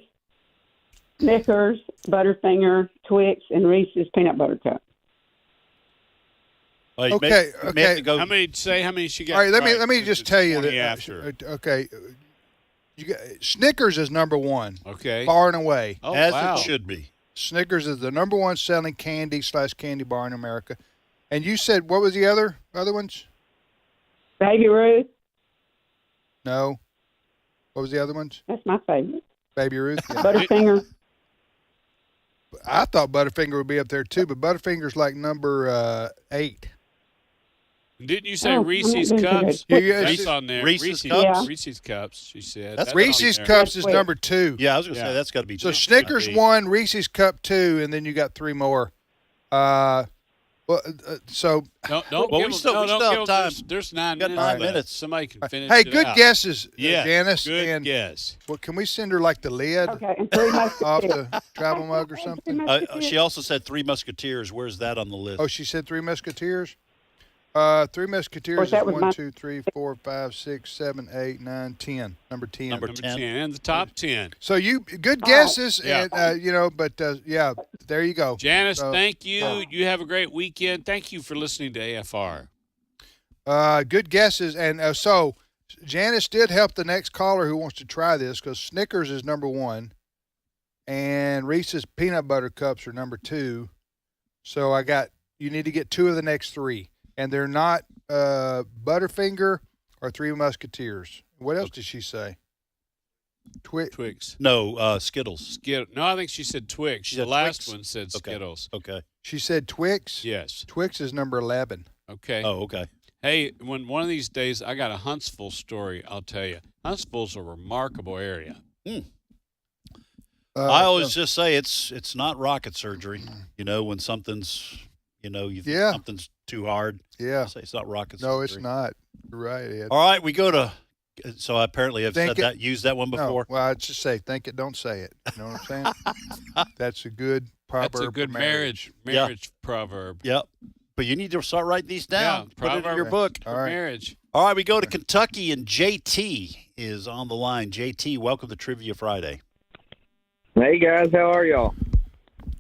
Snickers, Butterfinger, Twix, and Reese's Peanut Butter Cup. Okay. How many she got? All right, let right, me since just it's tell you 20 that. after. Okay, Snickers is number 1. Okay. Far and away. Oh, As wow. it should be. Snickers is the number 1 selling candy/candy bar in America. And you said, what was the other ones? Baby Ruth. No. What was the other ones? That's my favorite. Baby Ruth. Yeah. Butterfinger. I thought Butterfinger would be up there too, but Butterfinger's like number 8. Didn't you say Oh, Reese's I'm not Cups? Yeah, yeah, That's it's- on there. Reese's Cups. Cups? Reese's Cups, she said. That's That's Reese's on there. Cups is Wait. number 2. Yeah, I was going to Yeah. say that's got to be. So two. Snickers Gotta be. 1, Reese's Cup 2, and then you got 3 more. So Don't Well, give we them- still- no, we don't still give have them- time. There's 9 Got minutes. 9 left. minutes. Somebody can finish hey, it good out. guesses, Yeah, Janice. good and guess. well, can we send her like the lid Okay, and Three off Musketeers. the travel mug or something? She also said 3 Musketeers. Where's that on the list? Oh, she said 3 Musketeers. 3 Musketeers course, is that was 1, my- 2, 3, 4, 5, 6, 7, 8, 9, 10. Number 10. Number Number 10. 10 and the top 10. So you good All right. guesses, Yeah. and but yeah, there you go. Janice, So, thank you. You have a great weekend. Thank you for listening to AFR. Good guesses, and so Janice did help the next caller who wants to try this because Snickers is number 1, and Reese's peanut butter cups are number 2. So you need to get 2 of the next 3, and they're not Butterfinger or 3 Musketeers. What else did she say? Twix. No, Skittles. No, I think she said Twix. She The said last Twix? one said Okay. Skittles. Okay. She said Twix. Yes. Twix is number 11. Okay. Oh, okay. Hey, when one of these days I got a Huntsville story, I'll tell you. Huntsville's a remarkable area. I always just say it's not rocket surgery. You know, when something's, you think Yeah. something's too hard. Yeah. I say it's not rocket surgery. No, it's not. You're right, Ed. All right, we go to. So I apparently have Think said it- that, used that one before. No, well, I'd just say, think it, don't say it. You know what I'm saying? That's a good proverb. That's a good for marriage proverb. Yep. But you need to start writing these down. Yeah, Put it in proverb your book. All right. Marriage. All right, we go to Kentucky, and JT is on the line. JT, welcome to Trivia Friday. Hey, guys. How are y'all?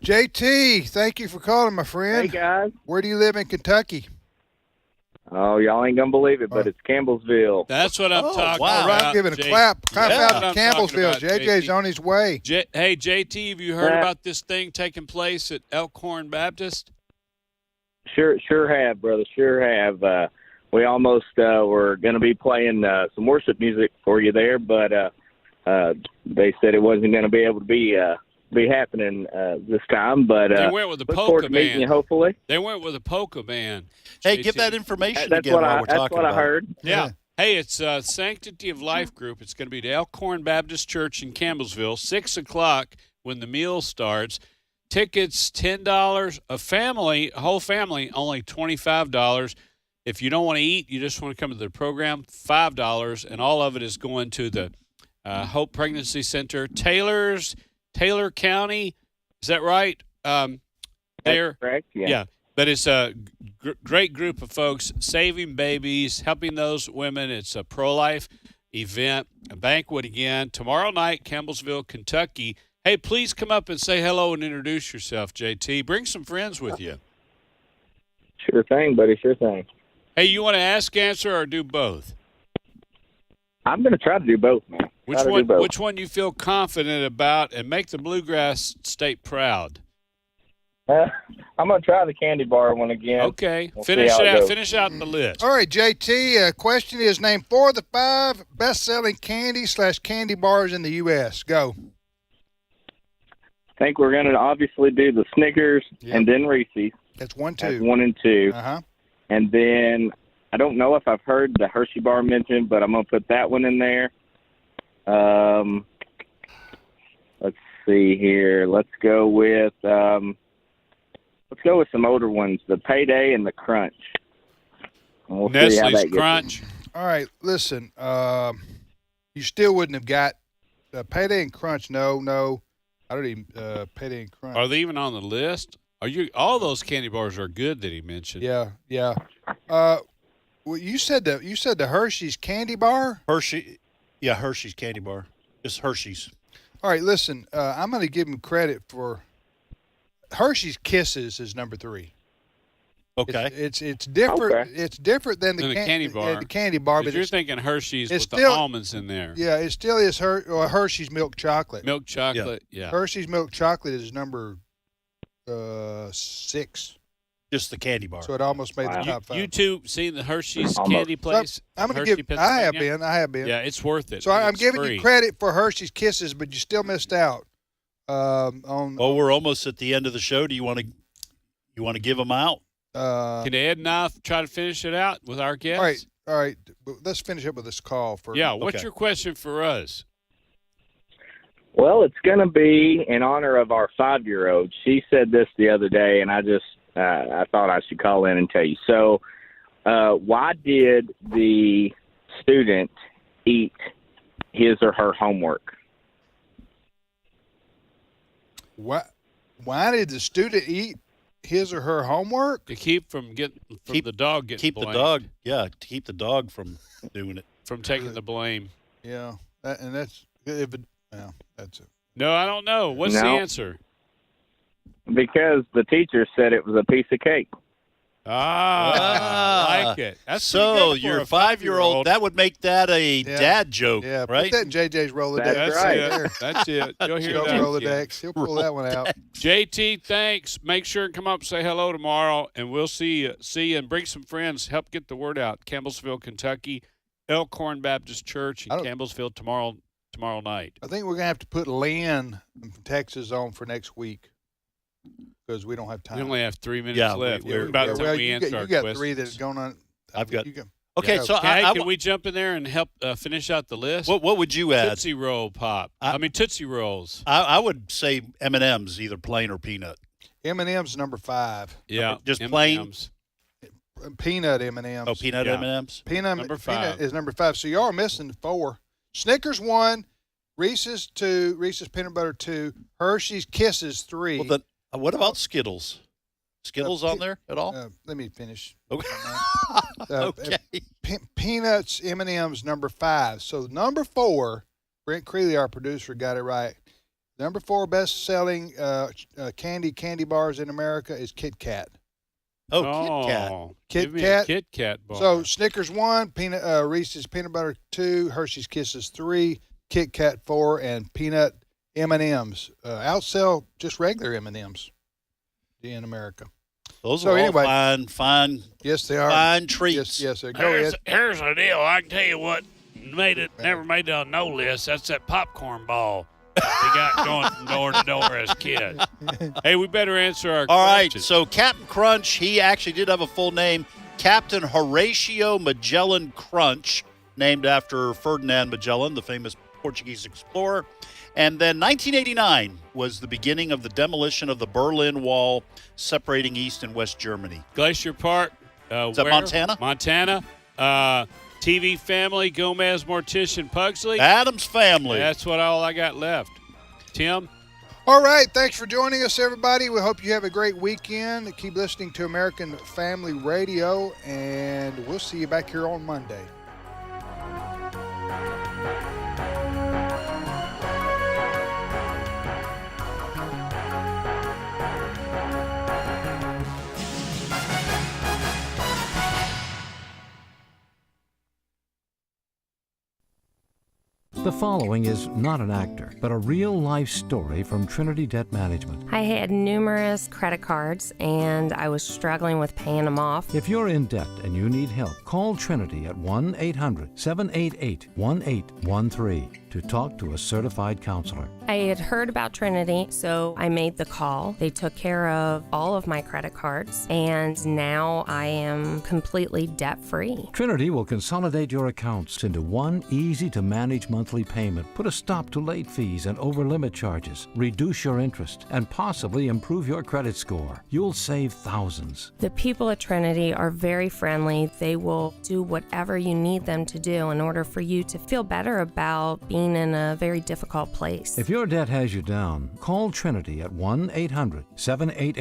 JT, thank you for calling, my friend. Hey, guys. Where do you live in Kentucky? Oh, y'all ain't going to believe it, but it's Campbellsville. That's what I'm talking All about. right, I'm giving a clap. Clap That's out what to I'm talking Campbellsville. about, JJ's on his way. Hey, JT, have you heard about this thing taking place at Elkhorn Baptist? Sure have, brother. Sure have. We almost were going to be playing some worship music for you there, but they said it wasn't going to be able to be happening this time. But They went with the look forward polka to meeting band. you, hopefully. They went with a polka band. Hey, JT. give that information That's again what while I- we're that's talking what I about it. heard. Yeah. Hey, it's Sanctity of Life Group. It's going to be at Elkhorn Baptist Church in Campbellsville, 6 o'clock when the meal starts. Tickets, $10. A whole family, only $25. If you don't want to eat, you just want to come to the program, $5. And all of it is going to the Hope Pregnancy Center, Taylor County. Is that right? There. Correct, yeah. Yeah. But it's a great group of folks saving babies, helping those women. It's a pro-life event, a banquet again. Tomorrow night, Campbellsville, Kentucky. Hey, please come up and say hello and introduce yourself, JT. Bring some friends with you. Sure thing, buddy. Sure thing. Hey, you want to ask, answer, or do both? I'm going to try to do both, man. Try to do both. Which one you feel confident about, and make the Bluegrass State proud? I'm going to try the candy bar one again. Okay. We'll finish see how it it out. goes. Finish out the list. All right, JT, question is name 4 of the 5 best-selling candy/candy bars in the U.S. Go. I think we're going to obviously do the Snickers and then Reese's. That's 1, 2. That's 1 and 2. Uh-huh. And then I don't know if I've heard the Hershey bar mentioned, but I'm going to put that one in there. Let's see here. Let's go with some older ones, the Payday and the Crunch. And we'll see how that Nestle's gets. Crunch. All right, listen. You still wouldn't have got Payday and Crunch. No. I don't even Payday and Crunch. Are they even on the list? All those candy bars are good that he mentioned. Yeah. Well, you said the Hershey's candy bar. Hershey's candy bar. It's Hershey's. All right, listen. I'm going to give him credit for Hershey's Kisses is number 3. Okay. It's different. Okay. It's different than the candy bar. The candy bar, but You're thinking Hershey's it's with still, the almonds in there. Yeah, it still is Hershey's milk chocolate. Milk chocolate. Yeah. Hershey's milk chocolate is number 6. Just the candy bar. So it almost made the top 5. You two seen the Hershey's candy place? I'm going Hershey, to give. I have Pennsylvania? been. Yeah, it's worth it. So I'm It's giving free. you credit for Hershey's Kisses, but you still missed out. On Well, we're almost at the end of the show. Do you want to give them out? Can Ed and I try to finish it out with our guests? All right. Let's finish up with this call first. Yeah. What's your question for us? Well, it's going to be in honor of our 5-year-old. She said this the other day, and I thought I should call in and tell you. So, why did the student eat his or her homework? Why did the student eat his or her homework? To keep the dog getting Keep blamed. the dog. Yeah, to keep the dog from doing it. From taking the blame. Yeah, that's it. No, I don't know. What's the No. answer? Because the teacher said it was a piece of cake. I like it. That's so pretty good for your a 5-year-old, that would make that a dad joke, Yeah, right? put that in JJ's Rolodex. That's right right. there. That's it. You'll hear Joe that. Rolodex. He'll pull that one out. JT, thanks. Make sure and come up and say hello tomorrow, and we'll see you and bring some friends. Help get the word out. Campbellsville, Kentucky, Elkhorn Baptist Church in Campbellsville tomorrow night. I think we're gonna have to put Lynn from Texas on for next week because we don't have time. We only have 3 minutes left. We're about to well, we you answer got, our you got questions. 3 that's going on. I've got. You can, Okay, so can we jump in there and help finish out the list? What would you add? Tootsie Roll Pop. I mean Tootsie Rolls. I would say M&M's, either plain or peanut. M&M's number 5. Yeah, just plain. M&Ms. Peanut M&Ms. Oh, peanut M&Ms. Peanut Number 5. Peanut is number 5. So y'all are missing 4. Snickers 1, Reese's 2, Reese's peanut butter 2, Hershey's Kisses 3. Well, then, what about Skittles? Skittles on there at all? Let me finish. Okay. Okay. Peanuts M&M's number 5. So number 4, Brent Creeley, our producer, got it right. Number 4 best-selling candy bars in America is Kit Kat. Oh, Kit Kat. Give me a Kit Kat bar. So Snickers 1, Reese's peanut butter 2, Hershey's Kisses 3, Kit Kat 4, and peanut M&Ms. Outsell just regular M&Ms in America. Those So are all anyway, fine. Yes, they are. Fine treats. Yes, sir. Go ahead. Here's the deal. I can tell you what never made it on no list. That's that popcorn ball they got going from door to door as kids. Hey, we better answer our All right, questions. so Captain Crunch, he actually did have a full name, Captain Horatio Magellan Crunch, named after Ferdinand Magellan, the famous Portuguese explorer. And then 1989 was the beginning of the demolition of the Berlin Wall, separating East and West Germany. Glacier Park. Is that Montana? Montana. TV Family, Gomez, Mortician, Pugsley. Adams Family. That's all I got left. Tim? All right. Thanks for joining us, everybody. We hope you have a great weekend. Keep listening to American Family Radio, and we'll see you back here on Monday. The following is not an actor, but a real-life story from Trinity Debt Management. I had numerous credit cards, and I was struggling with paying them off. If you're in debt and you need help, call Trinity at 1-800-788-1813 to talk to a certified counselor. I had heard about Trinity, so I made the call. They took care of all of my credit cards, and now I am completely debt-free. Trinity will consolidate your accounts into one easy-to-manage monthly payment, put a stop to late fees and over-limit charges, reduce your interest, and possibly improve your credit score. You'll save thousands. The people at Trinity are very friendly. They will do whatever you need them to do in order for you to feel better about being in a very difficult place. If your debt has you down, call Trinity at 1-800-788